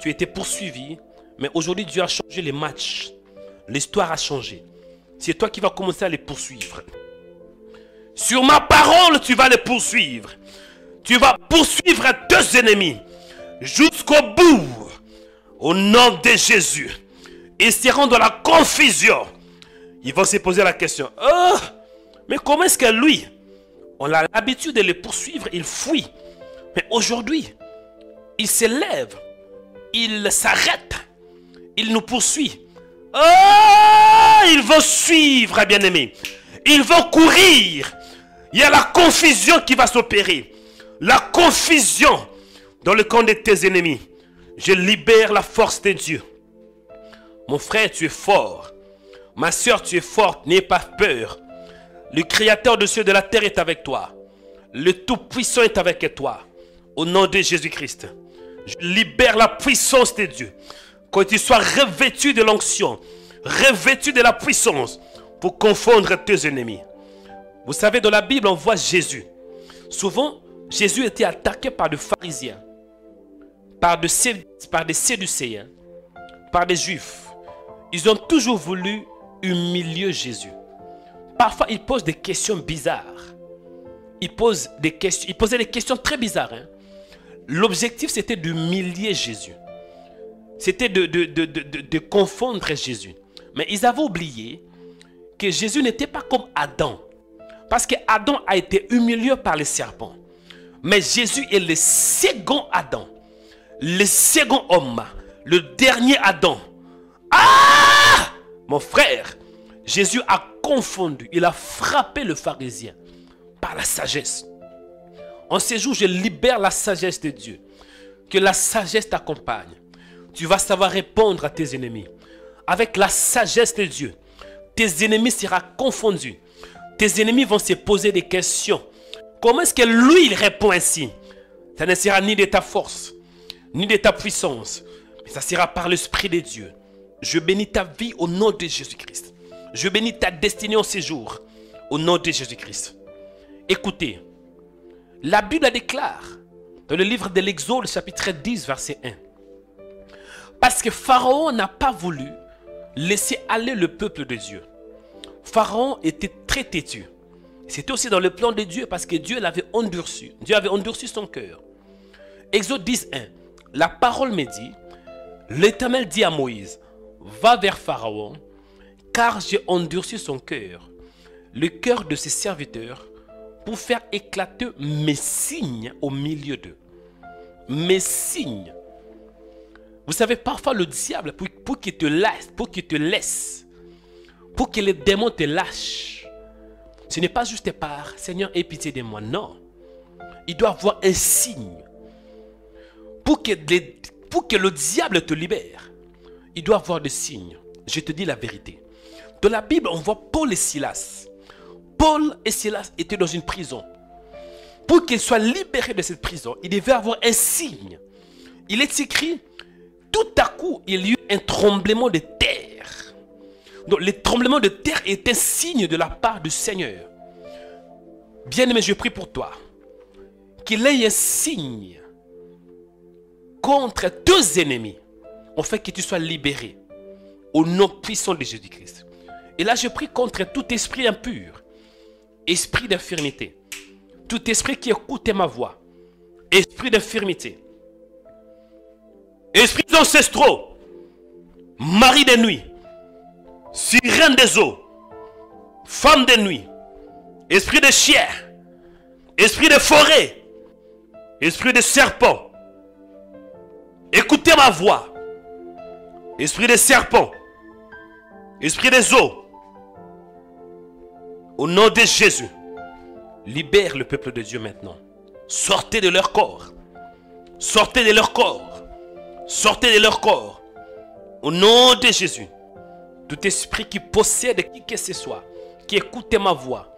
Tu as été poursuivi, mais aujourd'hui Dieu a changé les matchs. L'histoire a changé. C'est toi qui vas commencer à les poursuivre. Sur ma parole, tu vas les poursuivre. Tu vas poursuivre tes ennemis jusqu'au bout. Au nom de Jésus. Ils seront dans la confusion. Ils vont se poser la question. Oh, mais comment est-ce que lui, on a l'habitude de le poursuivre, il fuit. Mais aujourd'hui, il se lève. Il s'arrête. Il nous poursuit. Oh, ils vont suivre, bien-aimés. Ils vont courir. Il y a la confusion qui va s'opérer. La confusion dans le camp de tes ennemis. Je libère la force de Dieu. Mon frère, tu es fort. Ma soeur, tu es forte. N'aie pas peur. Le Créateur de cieux et de la terre est avec toi. Le Tout-Puissant est avec toi. Au nom de Jésus-Christ. Je libère la puissance de Dieu. Que tu sois revêtu de l'onction. Revêtu de la puissance. Pour confondre tes ennemis. Vous savez, dans la Bible, on voit Jésus. Souvent, Jésus était attaqué par des pharisiens. Par des séducéens. par des Juifs. Ils ont toujours voulu humilier Jésus. Parfois, ils posent des questions bizarres. Ils posaient des questions très bizarres. Hein. L'objectif, c'était d'humilier Jésus. C'était de confondre Jésus. Mais ils avaient oublié que Jésus n'était pas comme Adam. Parce que Adam a été humilié par les serpents. Mais Jésus est le second Adam. Le second homme. Le dernier Adam. Ah! Mon frère, Jésus a confondu. Il a frappé le pharisien par la sagesse. En ces jours, je libère la sagesse de Dieu. Que la sagesse t'accompagne. Tu vas savoir répondre à tes ennemis. Avec la sagesse de Dieu, tes ennemis seront confondus. Tes ennemis vont se poser des questions. Comment est-ce que lui, il répond ainsi? Ça ne sera ni de ta force, ni de ta puissance, mais ça sera par l'Esprit de Dieu. Je bénis ta vie au nom de Jésus-Christ. Je bénis ta destinée en ces jours au nom de Jésus-Christ. Écoutez, la Bible déclare dans le livre de l'Exode, chapitre 10, verset 1. Parce que Pharaon n'a pas voulu laisser aller le peuple de Dieu. Pharaon était très têtu. C'était aussi dans le plan de Dieu parce que Dieu l'avait endurci. Dieu avait endurci son cœur. Exode 10, 1. La parole me dit, l'Éternel dit à Moïse, va vers Pharaon, car j'ai endurci son cœur, le cœur de ses serviteurs, pour faire éclater mes signes au milieu d'eux. Mes signes. Vous savez, parfois le diable, pour qu'il te laisse, pour que les démons te lâchent, ce n'est pas juste par Seigneur, aie pitié de moi. Non. Il doit avoir un signe. Pour que le diable te libère, il doit avoir des signes. Je te dis la vérité. Dans la Bible, on voit Paul et Silas. Paul et Silas étaient dans une prison. Pour qu'ils soient libérés de cette prison, il devait avoir un signe. Il est écrit, tout à coup, il y eut un tremblement de terre. Donc, le tremblement de terre est un signe de la part du Seigneur. Bien-aimé, je prie pour toi. Qu'il ait un signe contre deux ennemis. En fait, que tu sois libéré. Au nom puissant de Jésus-Christ. Et là, je prie contre tout esprit impur. Esprit d'infirmité. Tout esprit qui écoute ma voix. Esprit d'infirmité. Esprit ancestraux. Mari de nuit. Sirène des eaux. Femme de nuit. Esprit de chien. Esprit de forêt. Esprit de serpent. Écoutez ma voix. Esprit de serpent. Esprit des eaux. Au nom de Jésus. Libère le peuple de Dieu maintenant. Sortez de leur corps. Sortez de leur corps. Sortez de leur corps. Au nom de Jésus. Tout esprit qui possède qui que ce soit, qui écoute ma voix.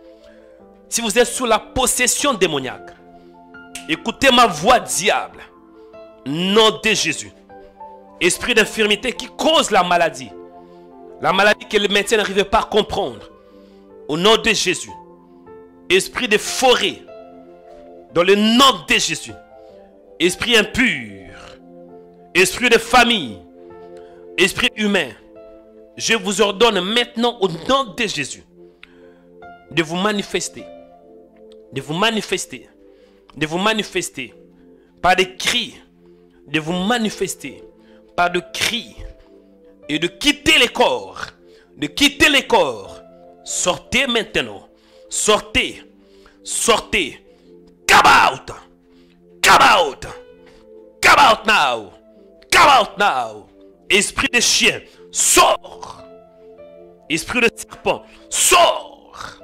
Si vous êtes sous la possession démoniaque, écoutez ma voix, diable. Nom de Jésus. Esprit d'infirmité qui cause la maladie. La maladie que le médecin n'arrivait pas à comprendre. Au nom de Jésus. Esprit de forêt. Dans le nom de Jésus. Esprit impur. Esprit de famille. Esprit humain. Je vous ordonne maintenant au nom de Jésus de vous manifester. De vous manifester. De vous manifester. Par des cris. De vous manifester. Par des cris. Et de quitter les corps. De quitter les corps. Sortez maintenant. Sortez. Sortez. Come out. Come out. Come out now. Come out now. Esprit de chien. Sors. Esprit de serpent. Sors.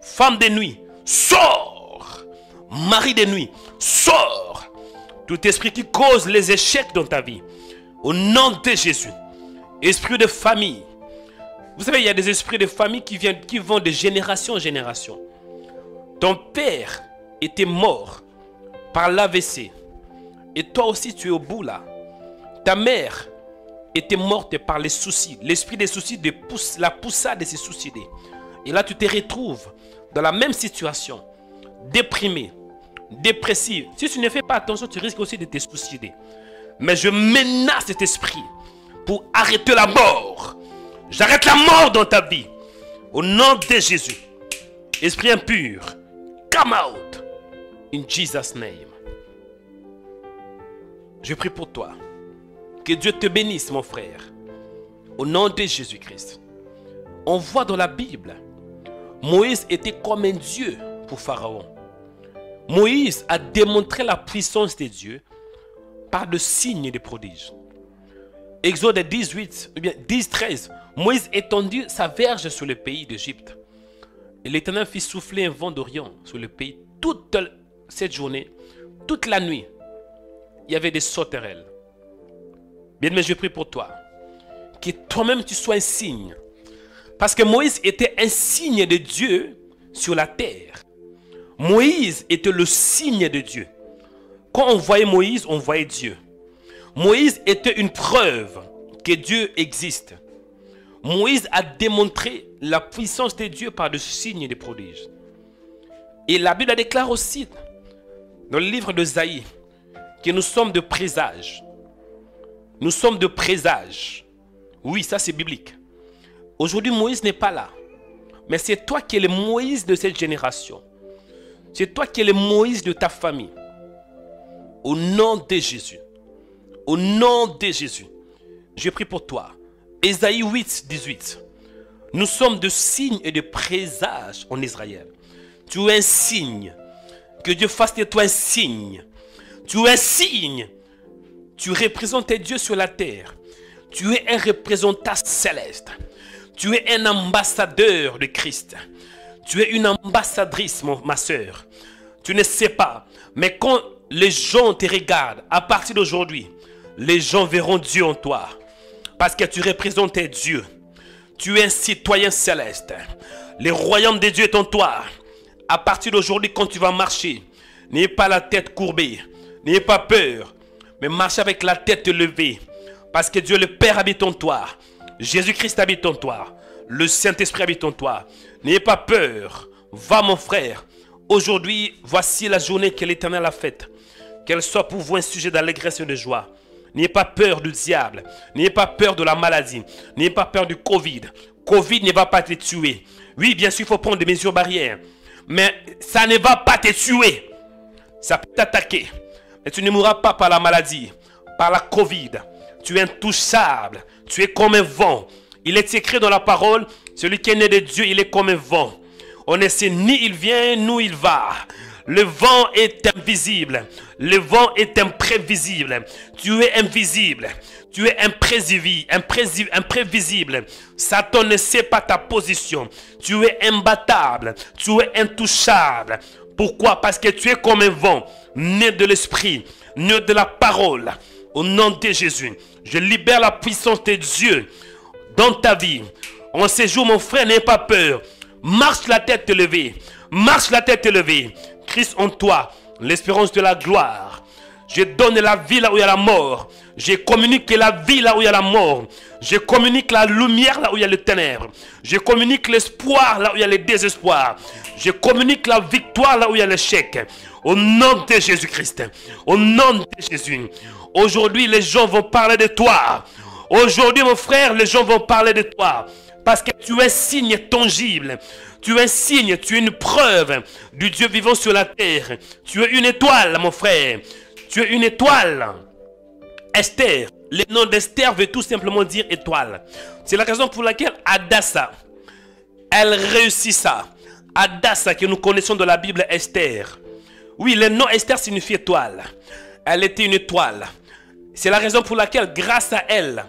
Femme de nuit. Sors. Mari de nuit. Sors. Tout esprit qui cause les échecs dans ta vie. Au nom de Jésus. Esprit de famille. Vous savez, il y a des esprits de famille qui vont de génération en génération. Ton père était mort par l'AVC. Et toi aussi, tu es au bout là. Ta mère était morte par les soucis. L'esprit des soucis la poussa de se suicider. Et là, tu te retrouves dans la même situation. Déprimé, dépressif. Si tu ne fais pas attention, tu risques aussi de te suicider. Mais je menace cet esprit pour arrêter la mort. J'arrête la mort dans ta vie. Au nom de Jésus. Esprit impur, come out. In Jesus' name. Je prie pour toi. Que Dieu te bénisse, mon frère. Au nom de Jésus-Christ. On voit dans la Bible, Moïse était comme un Dieu pour Pharaon. Moïse a démontré la puissance de Dieu par de signes et des prodiges. Exode 18, ou bien 10, 13. Moïse étendit sa verge sur le pays d'Égypte. Et l'Éternel fit souffler un vent d'Orient sur le pays toute cette journée, toute la nuit. Il y avait des sauterelles. Bien-aimé, je prie pour toi. Que toi-même tu sois un signe. Parce que Moïse était un signe de Dieu sur la terre. Moïse était le signe de Dieu. Quand on voyait Moïse, on voyait Dieu. Moïse était une preuve que Dieu existe. Moïse a démontré la puissance de Dieu par des signes et des prodiges. Et la Bible déclare aussi dans le livre d'Ésaïe que nous sommes de présage. Nous sommes de présage. Oui, ça c'est biblique. Aujourd'hui, Moïse n'est pas là. Mais c'est toi qui es le Moïse de cette génération. C'est toi qui es le Moïse de ta famille. Au nom de Jésus. Au nom de Jésus. Je prie pour toi. Ésaïe 8, 18. Nous sommes de signes et de présages en Israël. Tu es un signe. Que Dieu fasse de toi un signe. Tu es un signe. Tu représentes Dieu sur la terre. Tu es un représentant céleste. Tu es un ambassadeur de Christ. Tu es une ambassadrice, ma soeur. Tu ne sais pas. Mais quand les gens te regardent, à partir d'aujourd'hui, les gens verront Dieu en toi. Parce que tu représentes Dieu. Tu es un citoyen céleste. Le royaume de Dieu est en toi. À partir d'aujourd'hui, quand tu vas marcher, n'ayez pas la tête courbée. N'ayez pas peur. Mais marche avec la tête levée. Parce que Dieu le Père habite en toi. Jésus-Christ habite en toi. Le Saint-Esprit habite en toi. N'ayez pas peur. Va mon frère. Aujourd'hui, voici la journée que l'Éternel a faite. Qu'elle soit pour vous un sujet d'allégresse et de joie. N'ayez pas peur du diable. N'ayez pas peur de la maladie. N'ayez pas peur du Covid. Covid ne va pas te tuer. Oui, bien sûr, il faut prendre des mesures barrières. Mais ça ne va pas te tuer. Ça peut t'attaquer. Mais tu ne mourras pas par la maladie, par la Covid. Tu es intouchable. Tu es comme un vent. Il est écrit dans la parole, celui qui est né de Dieu, il est comme un vent. On ne sait ni il vient, ni il va. Le vent est invisible. Le vent est imprévisible. Tu es invisible. Tu es imprévisible. Satan ne sait pas ta position. Tu es imbattable. Tu es intouchable. Pourquoi? Parce que tu es comme un vent, né de l'esprit, né de la parole. Au nom de Jésus, je libère la puissance de Dieu dans ta vie. En ces jours, mon frère, n'aie pas peur. Marche la tête levée. Marche la tête levée. Christ en toi, l'espérance de la gloire. Je donne la vie là où il y a la mort. Je communique la vie là où il y a la mort. Je communique la lumière là où il y a les ténèbres. Je communique l'espoir là où il y a le désespoir. Je communique la victoire là où il y a l'échec. Au nom de Jésus-Christ. Au nom de Jésus. Aujourd'hui, les gens vont parler de toi. Aujourd'hui, mon frère, les gens vont parler de toi. Parce que tu es un signe tangible. Tu es un signe, tu es une preuve du Dieu vivant sur la terre. Tu es une étoile, mon frère. Tu es une étoile. Esther. Le nom d'Esther veut tout simplement dire étoile. C'est la raison pour laquelle Hadassa, elle réussit ça. Hadassa, que nous connaissons de la Bible, Esther. Oui, le nom Esther signifie étoile. Elle était une étoile. C'est la raison pour laquelle, grâce à elle,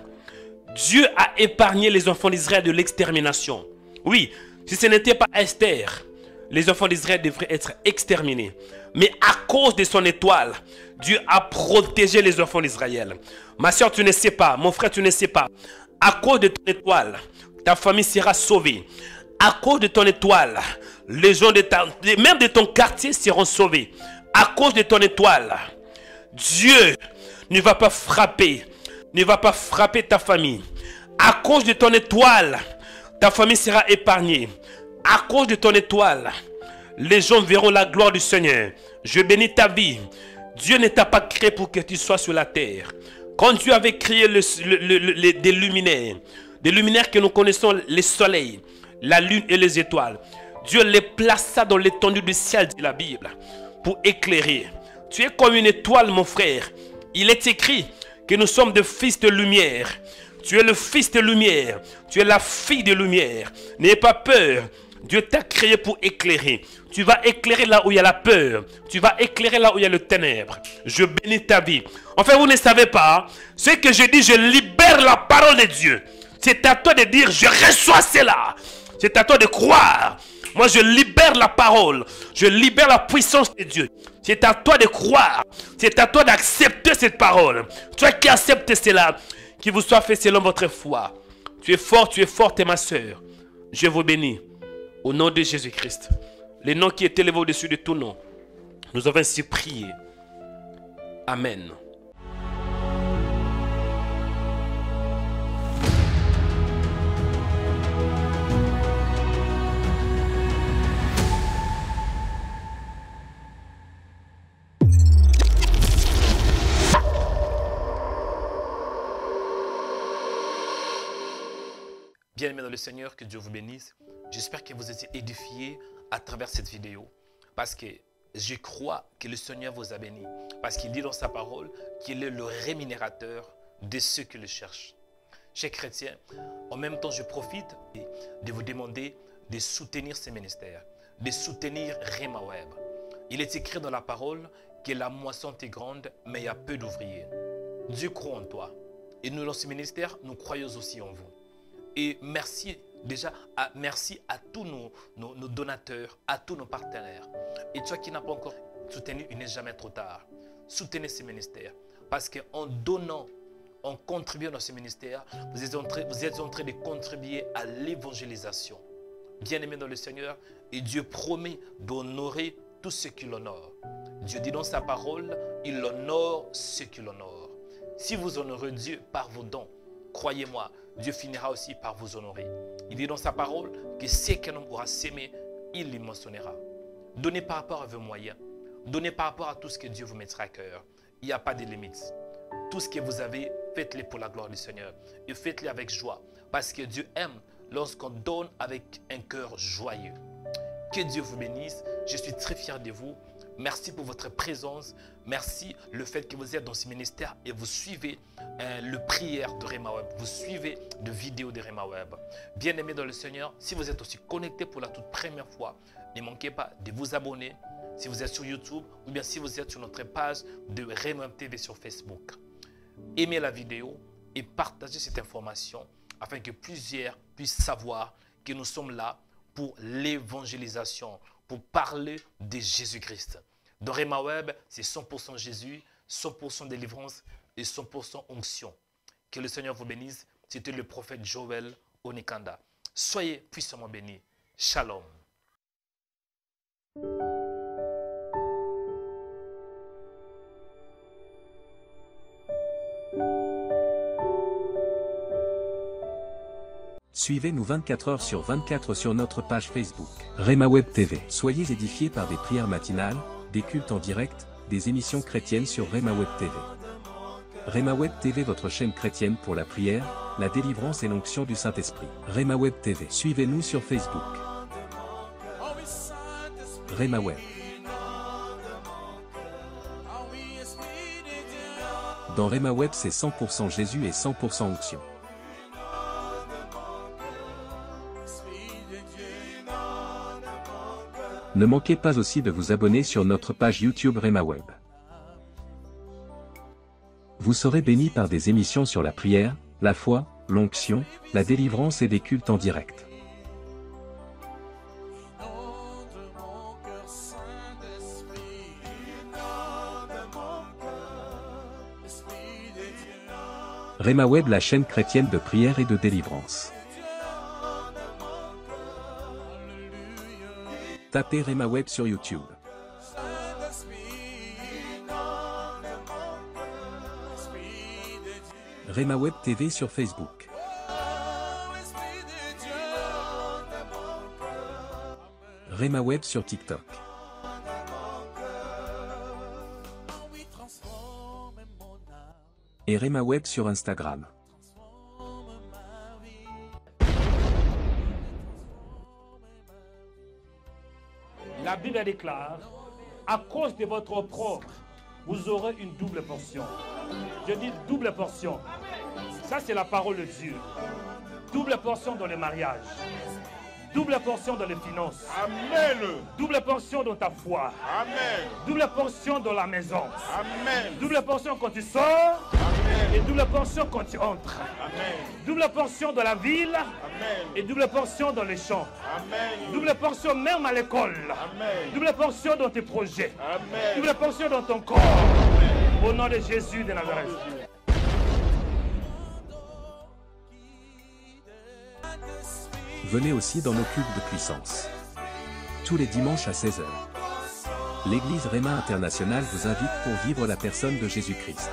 Dieu a épargné les enfants d'Israël de l'extermination. Oui, si ce n'était pas Esther, les enfants d'Israël devraient être exterminés. Mais à cause de son étoile, Dieu a protégé les enfants d'Israël. Ma soeur, tu ne sais pas. Mon frère, tu ne sais pas. À cause de ton étoile, ta famille sera sauvée. À cause de ton étoile, les gens même de ton quartier seront sauvés. À cause de ton étoile, Dieu ne va pas frapper. Ne va pas frapper ta famille. À cause de ton étoile, ta famille sera épargnée. À cause de ton étoile, les gens verront la gloire du Seigneur. Je bénis ta vie. Dieu ne t'a pas créé pour que tu sois sur la terre. Quand Dieu avait créé des luminaires que nous connaissons, les soleils, la lune et les étoiles, Dieu les plaça dans l'étendue du ciel, dit la Bible, pour éclairer. Tu es comme une étoile, mon frère. Il est écrit que nous sommes des fils de lumière. Tu es le fils de lumière. Tu es la fille de lumière. N'ayez pas peur. Dieu t'a créé pour éclairer. Tu vas éclairer là où il y a la peur. Tu vas éclairer là où il y a le ténèbre. Je bénis ta vie. Enfin, vous ne savez pas. Ce que je dis, je libère la parole de Dieu. C'est à toi de dire, je reçois cela. C'est à toi de croire. Moi, je libère la parole. Je libère la puissance de Dieu. C'est à toi de croire. C'est à toi d'accepter cette parole. Toi qui acceptes cela, qu'il vous soit fait selon votre foi. Tu es forte, ma soeur. Je vous bénis. Au nom de Jésus-Christ. Le nom qui est élevé au-dessus de tout nom. Nous avons ainsi prié. Amen. Bien-aimés dans le Seigneur, que Dieu vous bénisse. J'espère que vous êtes édifiés à travers cette vidéo. Parce que je crois que le Seigneur vous a béni. Parce qu'il dit dans sa parole qu'il est le rémunérateur de ceux qui le cherchent. Chers chrétiens, en même temps, je profite de vous demander de soutenir ces ministères. De soutenir Rema Web. Il est écrit dans la parole que la moisson est grande, mais il y a peu d'ouvriers. Dieu croit en toi. Et nous, dans ce ministère, nous croyons aussi en vous. Et merci à tous nos donateurs, à tous nos partenaires. Et toi qui n'as pas encore soutenu, il n'est jamais trop tard. Soutenez ce ministère. Parce qu'en donnant, en contribuant dans ce ministère, vous êtes en train de contribuer à l'évangélisation. Bien-aimés dans le Seigneur, et Dieu promet d'honorer tous ceux qui l'honorent. Dieu dit dans sa parole, il honore ceux qui l'honorent. Si vous honorez Dieu par vos dons, croyez-moi, Dieu finira aussi par vous honorer. Il dit dans sa parole que ce qu'un homme aura sémé, il les mentionnera. Donnez par rapport à vos moyens. Donnez par rapport à tout ce que Dieu vous mettra à cœur. Il n'y a pas de limites. Tout ce que vous avez, faites-le pour la gloire du Seigneur. Et faites-le avec joie. Parce que Dieu aime lorsqu'on donne avec un cœur joyeux. Que Dieu vous bénisse. Je suis très fier de vous. Merci pour votre présence. Merci le fait que vous êtes dans ce ministère et vous suivez le prière de Rema Web. Vous suivez de vidéos de Rema Web. Bien-aimés dans le Seigneur, si vous êtes aussi connecté pour la toute première fois, ne manquez pas de vous abonner si vous êtes sur YouTube ou bien si vous êtes sur notre page de Rema Web TV sur Facebook. Aimez la vidéo et partagez cette information afin que plusieurs puissent savoir que nous sommes là pour l'évangélisation, pour parler de Jésus-Christ. Dans Rema Web, c'est 100% Jésus, 100% délivrance et 100% onction. Que le Seigneur vous bénisse. C'était le prophète Joël Onikanda. Soyez puissamment bénis. Shalom. Suivez-nous 24 heures sur 24 sur notre page Facebook, Rema Web TV. Soyez édifiés par des prières matinales, des cultes en direct, des émissions chrétiennes sur Rema Web TV. Rema Web TV, votre chaîne chrétienne pour la prière, la délivrance et l'onction du Saint-Esprit. Rema Web TV. Suivez-nous sur Facebook. Rema Web. Dans Rema Web, c'est 100% Jésus et 100% onction. Ne manquez pas aussi de vous abonner sur notre page YouTube Rema Web. Vous serez bénis par des émissions sur la prière, la foi, l'onction, la délivrance et des cultes en direct. Rema Web, la chaîne chrétienne de prière et de délivrance. Tapez Rema Web sur YouTube. Rema Web TV sur Facebook. Rema Web sur TikTok. et RemaWeb sur Instagram. La Bible déclare, à cause de votre opprobre, vous aurez une double portion. Je dis double portion. Ça, c'est la parole de Dieu. Double portion dans le mariage. Double portion dans les finances. Amen. Double portion dans ta foi. Amen. Double portion dans la maison. Amen. Double portion quand tu sors. Amen. Et double portion quand tu entres. Amen. Double portion dans la ville. Amen. Et double portion dans les champs. Amen. Double portion même à l'école. Amen. Double portion dans tes projets. Amen. Double portion dans ton corps. Au nom de Jésus de Nazareth. Venez aussi dans nos cultes de puissance. Tous les dimanches à 16h. L'église Réma Internationale vous invite pour vivre la personne de Jésus-Christ.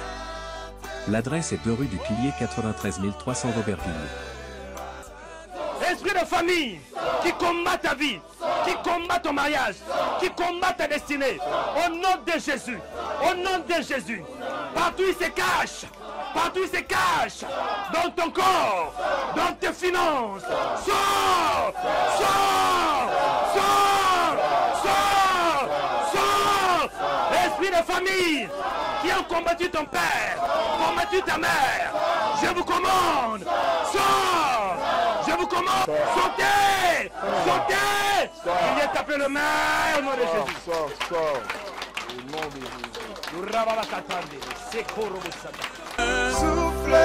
L'adresse est 2 rue du Pilier 93 300 Aubervilliers. Esprit de famille qui combat ta vie, qui combat ton mariage, qui combat ta destinée, au nom de Jésus, au nom de Jésus, partout il se cache, partout il se cache, dans ton corps, dans tes finances, sors, sors, sors, sors, sors, esprit de famille qui ont combattu ton père, combattu ta mère, je vous commande, sors, je vous commande, sautez, sautez, il est tapé le main au nom de Jésus. Sors. Au nom de Jésus. Souffle